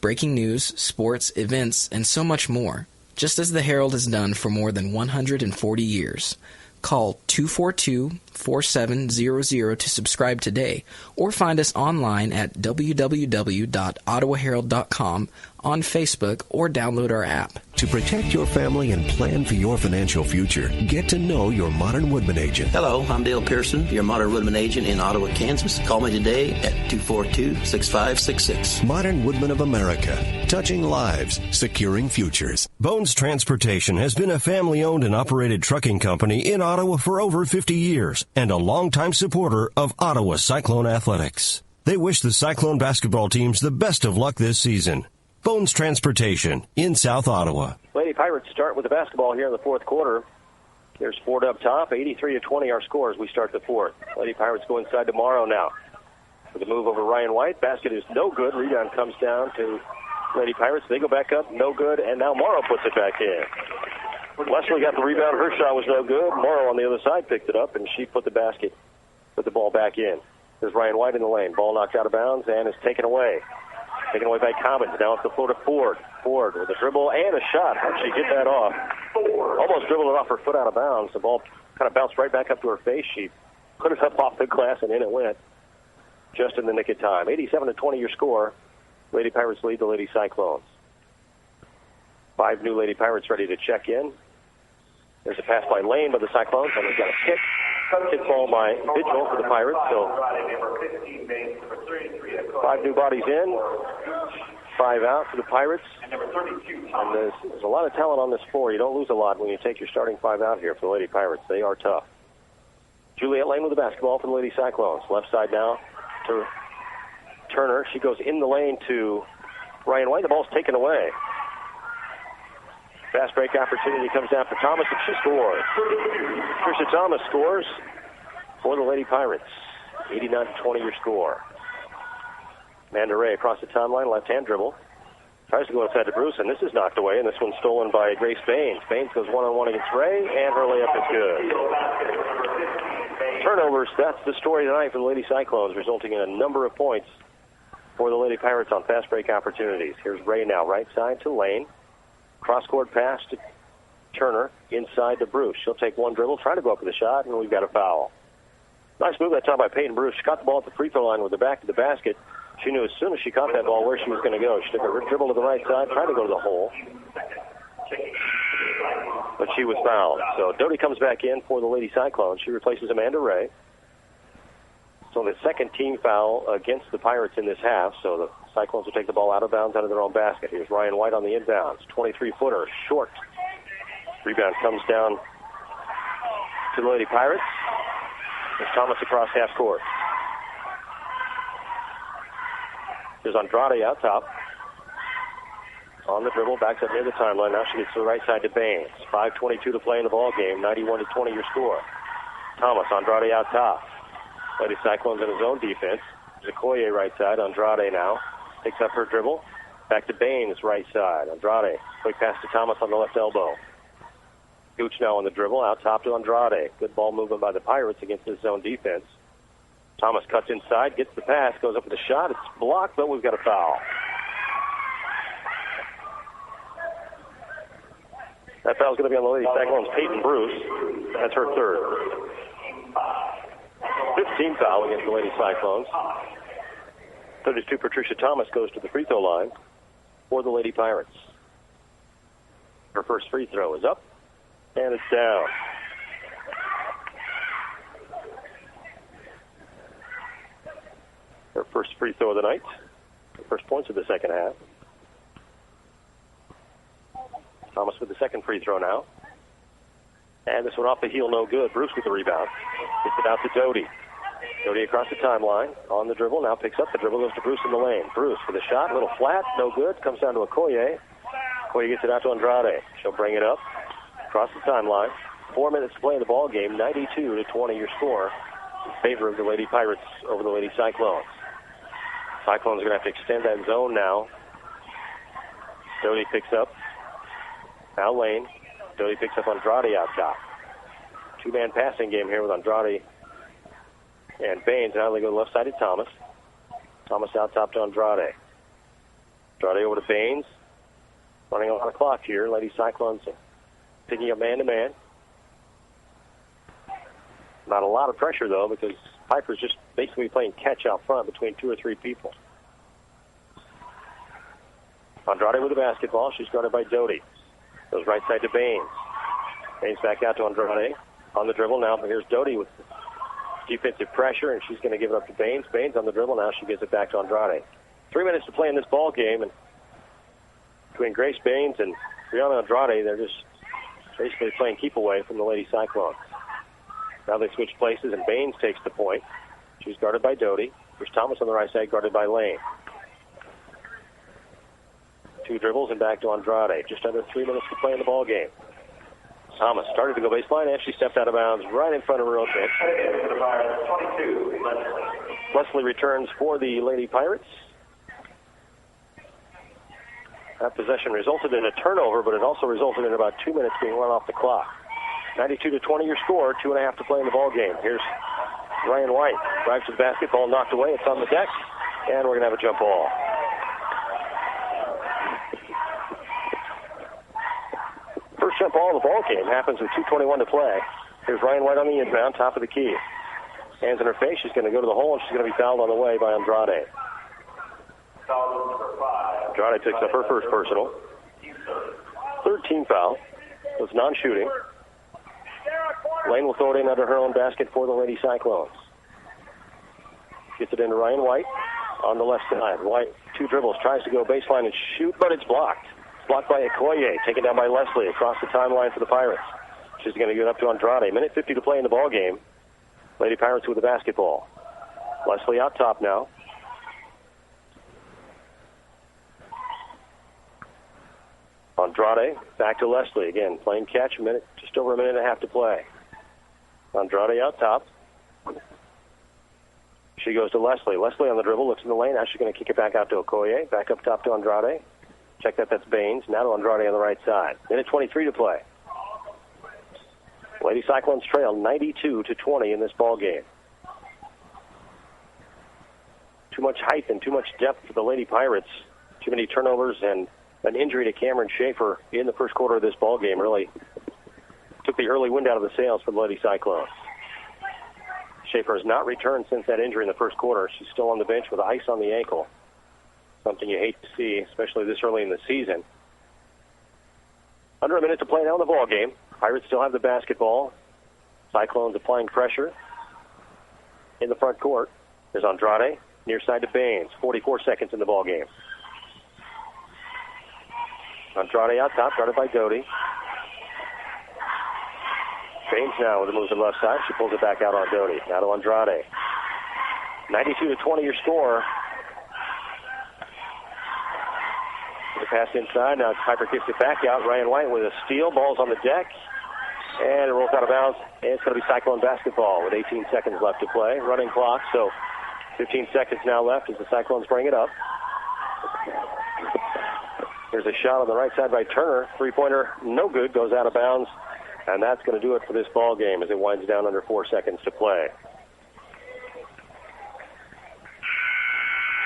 Breaking news, sports, events, and so much more, just as the Herald has done for more than 140 years. Call 242-4700 to subscribe today, or find us online at www.ottawaherald.com, on Facebook, or download our app. To protect your family and plan for your financial future, get to know your Modern Woodman agent. Hello, I'm Dale Pearson, your Modern Woodman agent in Ottawa, Kansas. Call me today at 242-6566. Modern Woodman of America, touching lives, securing futures. Bones Transportation has been a family-owned and operated trucking company in Ottawa for over 50 years and a longtime supporter of Ottawa Cyclone athletics. They wish the Cyclone basketball teams the best of luck this season. Bones Transportation in South Ottawa. Lady Pirates start with the basketball here in the fourth quarter. There's Ford up top, 83-20 our score as we start the fourth. Lady Pirates go inside to Morrow now. With a move over Ryan White, basket is no good. Rebound comes down to Lady Pirates. They go back up, no good, and now Morrow puts it back in. Leslie got the rebound. Her shot was no good. Morrow on the other side picked it up, and she put the ball back in. There's Ryan White in the lane. Ball knocked out of bounds and is taken away. Taken away by Commons. Now it's the floor to Ford. Ford with a dribble and a shot. How'd she get that off? Almost dribbled it off her foot out of bounds. The ball kind of bounced right back up to her face. She put it up off the glass, and in it went. Just in the nick of time. 87-20 your score. Lady Pirates lead the Lady Cyclones. 5 new Lady Pirates ready to check in. There's a pass by Lane by the Cyclones, and they've got a kick. Kick ball by Vigil for the Pirates. So 5 new bodies in, 5 out for the Pirates. And there's a lot of talent on this floor. You don't lose a lot when you take your starting 5 out here for the Lady Pirates. They are tough. Juliet Lane with the basketball for the Lady Cyclones. Left side now to Turner. She goes in the lane to Ryan White. The ball's taken away. Fast break opportunity comes down for Thomas, and she scores. Trisha Thomas scores for the Lady Pirates. 89-20 your score. Amanda Ray across the timeline, left-hand dribble. Tries to go inside to Bruce, and this is knocked away, and this one's stolen by Grace Baines. Baines goes one-on-one against Ray, and her layup is good. Turnovers, that's the story tonight for the Lady Cyclones, resulting in a number of points for the Lady Pirates on fast break opportunities. Here's Ray now, right side to Lane. Cross-court pass to Turner, inside to Bruce. She'll take one dribble, try to go up with a shot, and we've got a foul. Nice move that time by Peyton Bruce. She caught the ball at the free throw line with the back to the basket. She knew as soon as she caught that ball where she was going to go. She took a dribble to the right side, tried to go to the hole, but she was fouled. So Doty comes back in for the Lady Cyclones. She replaces Amanda Ray. So the second team foul against the Pirates in this half. So the Cyclones will take the ball out of bounds out of their own basket. Here's Ryan White on the inbounds. 23-footer, short. Rebound comes down to the Lady Pirates. There's Thomas across half court. There's Andrade out top. On the dribble, backs up near the timeline. Now she gets to the right side to Baines. 5:22 to play in the ball game. 91-20 your score. Thomas, Andrade out top. Lady Cyclones in his own defense. Zakoye right side. Andrade now picks up her dribble. Back to Baines right side. Andrade. Quick pass to Thomas on the left elbow. Gooch now on the dribble. Out top to Andrade. Good ball movement by the Pirates against his zone defense. Thomas cuts inside, gets the pass, goes up with a shot. It's blocked, but we've got a foul. That foul's going to be on the Lady Cyclones, Peyton Bruce. That's her third. 15th foul against the Lady Cyclones. 32, Patricia Thomas goes to the free throw line for the Lady Pirates. Her first free throw is up, and it's down. Her first free throw of the night. Her first points of the second half. Thomas with the second free throw now. And this one off the heel, no good. Bruce with the rebound. Gets it out to Doty. Doty across the timeline. On the dribble. Now picks up the dribble. Goes to Bruce in the lane. Bruce with a shot. A little flat. No good. Comes down to Okoye. Okoye gets it out to Andrade. She'll bring it up. Across the timeline. 4 minutes to play in the ball game. 92-20 your score in favor of the Lady Pirates over the Lady Cyclones. Cyclones are going to have to extend that zone now. Doty picks up. Now Lane. Doty picks up Andrade out top. 2-man passing game here with Andrade and Baines. Now they go left side to Thomas. Thomas out top to Andrade. Andrade over to Baines. Running a lot of clock here. Lady Cyclones picking up man-to-man. Not a lot of pressure, though, because Piper's just basically playing catch out front between 2 or 3 people. Andrade with the basketball. She's guarded by Doty. Goes right side to Baines. Baines back out to Andrade. On the dribble now, but here's Doty with defensive pressure, and she's going to give it up to Baines. Baines on the dribble. Now she gives it back to Andrade. 3 minutes to play in this ball game, and between Grace Baines and Brianna Andrade, they're just basically playing keep away from the Lady Cyclones. Now they switch places, and Baines takes the point. She's guarded by Doty. There's Thomas on the right side, guarded by Lane. 2 dribbles and back to Andrade. Just under 3 minutes to play in the ball game. Thomas started to go baseline, and she stepped out of bounds right in front of her own bench. Leslie returns for the Lady Pirates. That possession resulted in a turnover, but it also resulted in about 2 minutes being run off the clock. 92-20 your score, 2.5 to play in the ball game. Here's Ryan White. Drives to the basketball, knocked away. It's on the deck, and we're going to have a jump ball. First jump ball of the ball game happens with 2:21 to play. Here's Ryan White on the inbound, top of the key. Hands in her face. She's going to go to the hole, and she's going to be fouled on the way by Andrade. Andrade picks up her first personal. Third team foul. So it's non-shooting. Lane will throw it in under her own basket for the Lady Cyclones. Gets it into Ryan White on the left side. White, 2 dribbles, tries to go baseline and shoot, but it's blocked. Blocked by Okoye, taken down by Leslie across the timeline for the Pirates. She's going to get up to Andrade. Minute 50 to play in the ball game. Lady Pirates with the basketball. Leslie out top now. Andrade back to Leslie again, playing catch. Just over a minute and a half to play. Andrade out top. She goes to Leslie. Leslie on the dribble, looks in the lane. Now she's going to kick it back out to Okoye. Back up top to Andrade. Check that, that's Baines. Now to Andrade on the right side. Minute 23 to play. Lady Cyclones trail 92-20 in this ball game. Too much height and too much depth for the Lady Pirates. Too many turnovers and an injury to Cameron Schaefer in the first quarter of this ball game really took the early wind out of the sails for the Lady Cyclones. Schaefer has not returned since that injury in the first quarter. She's still on the bench with ice on the ankle. Something you hate to see, especially this early in the season. Under a minute to play now in the ball game. Pirates still have the basketball. Cyclones applying pressure in the front court. There's Andrade, near side to Baines. 44 seconds in the ball game. Andrade out top, guarded by Doty. Baines now with the move to the left side. She pulls it back out on Doty. Now to Andrade. 92-20 your score. The pass inside. Now Piper kicks it back out. Ryan White with a steal. Ball's on the deck. And it rolls out of bounds. And it's going to be Cyclone basketball with 18 seconds left to play. Running clock, so 15 seconds now left as the Cyclones bring it up. There's a shot on the right side by Turner. Three-pointer, no good, goes out of bounds. And that's going to do it for this ball game as it winds down under 4 seconds to play.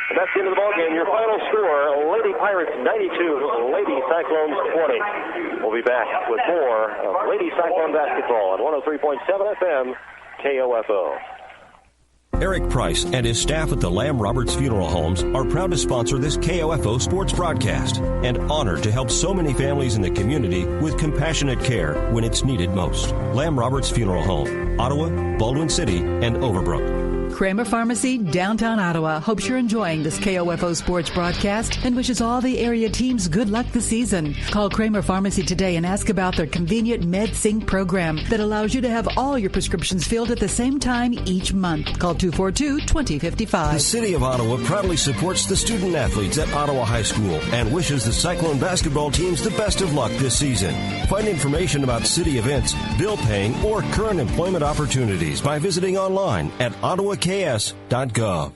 And that's the end of the ball game. Your final score, Lady Pirates 92, Lady Cyclones 20. We'll be back with more of Lady Cyclone basketball on 103.7 FM, KOFO. Eric Price and his staff at the Lamb Roberts Funeral Homes are proud to sponsor this KOFO sports broadcast and honored to help so many families in the community with compassionate care when it's needed most. Lamb Roberts Funeral Home, Ottawa, Baldwin City, and Overbrook. Kramer Pharmacy, downtown Ottawa, hopes you're enjoying this KOFO sports broadcast and wishes all the area teams good luck this season. Call Kramer Pharmacy today and ask about their convenient MedSync program that allows you to have all your prescriptions filled at the same time each month. Call 242-2055. The City of Ottawa proudly supports the student athletes at Ottawa High School and wishes the Cyclone basketball teams the best of luck this season. Find information about city events, bill paying, or current employment opportunities by visiting online at ottawaks.gov.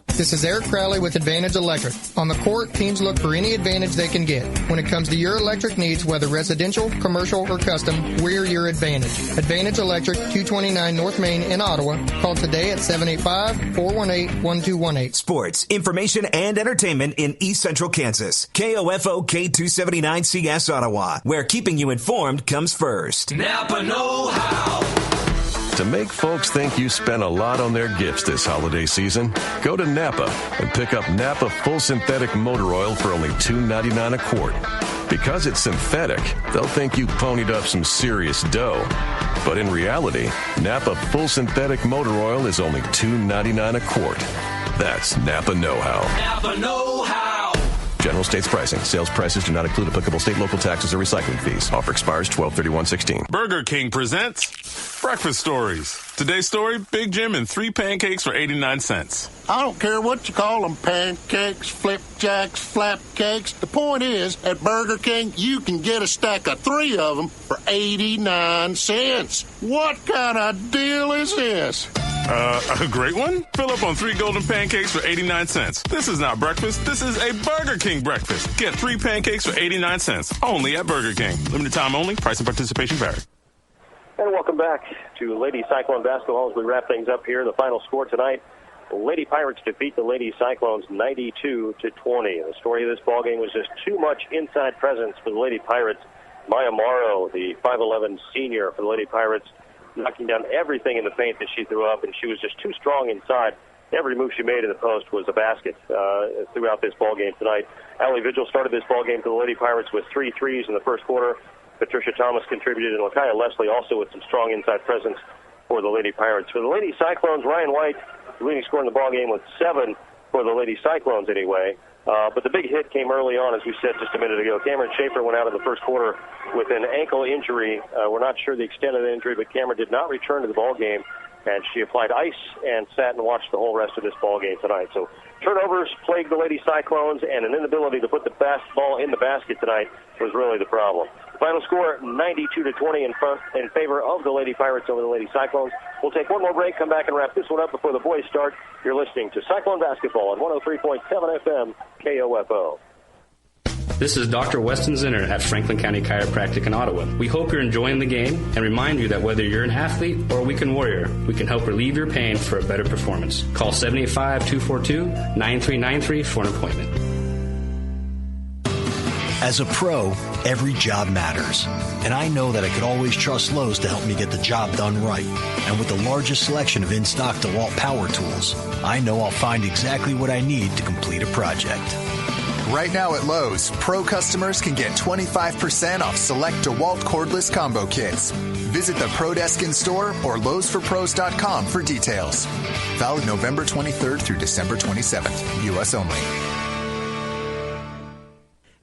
This is Eric Crowley with Advantage Electric. On the court, teams look for any advantage they can get. When it comes to your electric needs, whether residential, commercial, or custom, we're your advantage. Advantage Electric, 229 North Main in Ottawa. Call today at 785-418-1218. Sports, information, and entertainment in East Central Kansas. KOFO K279CS Ottawa, where keeping you informed comes first. Napa know-how. To make folks think you spent a lot on their gifts this holiday season, go to Napa and pick up Napa Full Synthetic Motor Oil for only $2.99 a quart. Because it's synthetic, they'll think you ponied up some serious dough. But in reality, Napa Full Synthetic Motor Oil is only $2.99 a quart. That's Napa know-how. Napa know-how. General States pricing. Sales prices do not include applicable state, local taxes, or recycling fees. Offer expires 12/31/16. Burger King presents Breakfast Stories. Today's story, Big Jim and 3 pancakes for 89 cents. I don't care what you call them, pancakes, flipjacks, flapcakes. The point is, at Burger King, you can get a stack of 3 of them for 89 cents. What kind of deal is this? A great one? Fill up on 3 golden pancakes for 89 cents. This is not breakfast. This is a Burger King breakfast. Get 3 pancakes for 89 cents. Only at Burger King. Limited time only. Price and participation vary. And welcome back to Lady Cyclone basketball as we wrap things up here. The final score tonight, the Lady Pirates defeat the Lady Cyclones 92-20. The story of this ballgame was just too much inside presence for the Lady Pirates. Maya Morrow, the 5'11 senior for the Lady Pirates, knocking down everything in the paint that she threw up, and she was just too strong inside. Every move she made in the post was a basket throughout this ballgame tonight. Allie Vigil started this ballgame for the Lady Pirates with 3 threes in the first quarter. Patricia Thomas contributed, and Lakaya Leslie also with some strong inside presence for the Lady Pirates. For the Lady Cyclones, Ryan White, the leading scorer in the ballgame with 7 for the Lady Cyclones anyway. But the big hit came early on, as we said just a minute ago. Cameron Schaefer went out in the first quarter with an ankle injury. We're not sure the extent of the injury, but Cameron did not return to the ballgame, and she applied ice and sat and watched the whole rest of this ballgame tonight. So turnovers plagued the Lady Cyclones, and an inability to put the ball in the basket tonight was really the problem. Final score, 92-20 in favor of the Lady Pirates over the Lady Cyclones. We'll take one more break, come back and wrap this one up before the boys start. You're listening to Cyclone Basketball on 103.7 FM KOFO. This is Dr. Weston Zinner at Franklin County Chiropractic in Ottawa. We hope you're enjoying the game and remind you that whether you're an athlete or a weekend warrior, we can help relieve your pain for a better performance. Call 785-242-9393 for an appointment. As a pro, every job matters. And I know that I could always trust Lowe's to help me get the job done right. And with the largest selection of in-stock DeWalt power tools, I know I'll find exactly what I need to complete a project. Right now at Lowe's, Pro customers can get 25% off select DeWalt cordless combo kits. Visit the Pro Desk in-store or LowesForPros.com for details. Valid November 23rd through December 27th. U.S. only.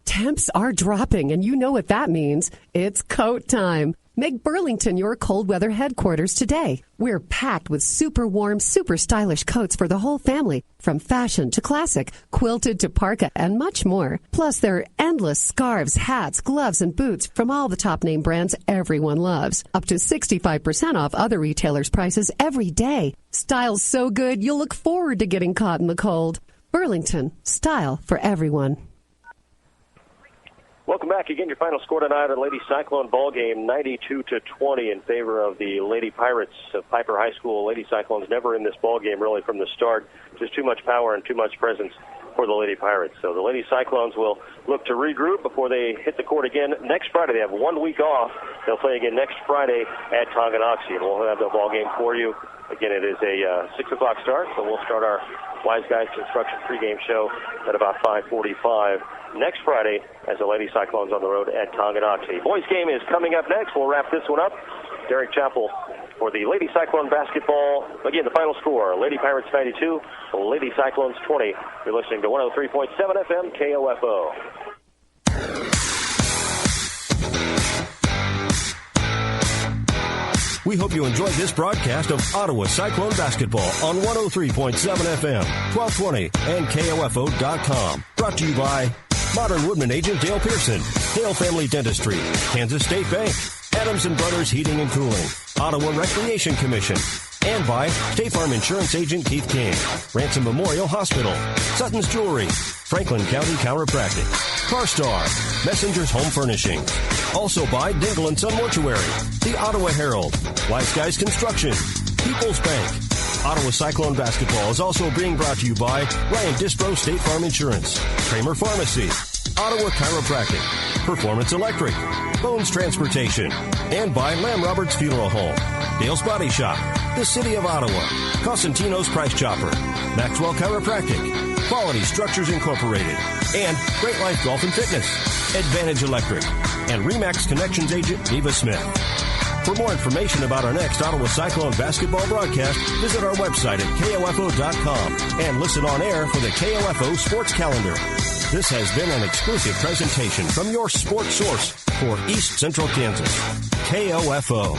Temps are dropping, and you know what that means. It's coat time. Make Burlington your cold weather headquarters today. We're packed with super warm, super stylish coats for the whole family, from fashion to classic, quilted to parka, and much more. Plus, there are endless scarves, hats, gloves, and boots from all the top name brands everyone loves. Up to 65% off other retailers' prices every day. Style's so good, you'll look forward to getting caught in the cold. Burlington, style for everyone. Welcome back. Again, your final score tonight at Lady Cyclone ball game, 92-20 in favor of the Lady Pirates of Piper High School. Lady Cyclones never in this ball game really from the start. Just too much power and too much presence for the Lady Pirates. So the Lady Cyclones will look to regroup before they hit the court again next Friday. They have 1 week off. They'll play again next Friday at Tonganoxie, and we'll have the ball game for you. Again, it is a 6 o'clock start, so we'll start our Wise Guys Construction pregame show at about 5:45 next Friday as the Lady Cyclones on the road at Tonganoxie. Boys game is coming up next. We'll wrap this one up. Derek Chappell for the Lady Cyclone basketball. Again, the final score, Lady Pirates 92, Lady Cyclones 20. You're listening to 103.7 FM KOFO. We hope you enjoyed this broadcast of Ottawa Cyclone basketball on 103.7 FM, 1220, and KOFO.com. Brought to you by Modern Woodman agent Dale Pearson, Hale Family Dentistry, Kansas State Bank, Adams & Brothers Heating and Cooling, Ottawa Recreation Commission, and by State Farm Insurance agent Keith King, Ransom Memorial Hospital, Sutton's Jewelry, Franklin County Chiropractic, CarStar, Messenger's Home Furnishing. Also by Dingle & Son Mortuary, the Ottawa Herald, Wise Guys Construction, People's Bank. Ottawa Cyclone basketball is also being brought to you by Ryan Disbro State Farm Insurance, Kramer Pharmacy, Ottawa Chiropractic, Performance Electric, Bones Transportation, and by Lamb Roberts Funeral Home, Dale's Body Shop, the City of Ottawa, Cosentino's Price Chopper, Maxwell Chiropractic, Quality Structures Incorporated, and Great Life Golf and Fitness, Advantage Electric, and RE/MAX Connections agent Eva Smith. For more information about our next Ottawa Cyclone basketball broadcast, visit our website at KOFO.com and listen on air for the KOFO Sports Calendar. This has been an exclusive presentation from your sports source for East Central Kansas, KOFO.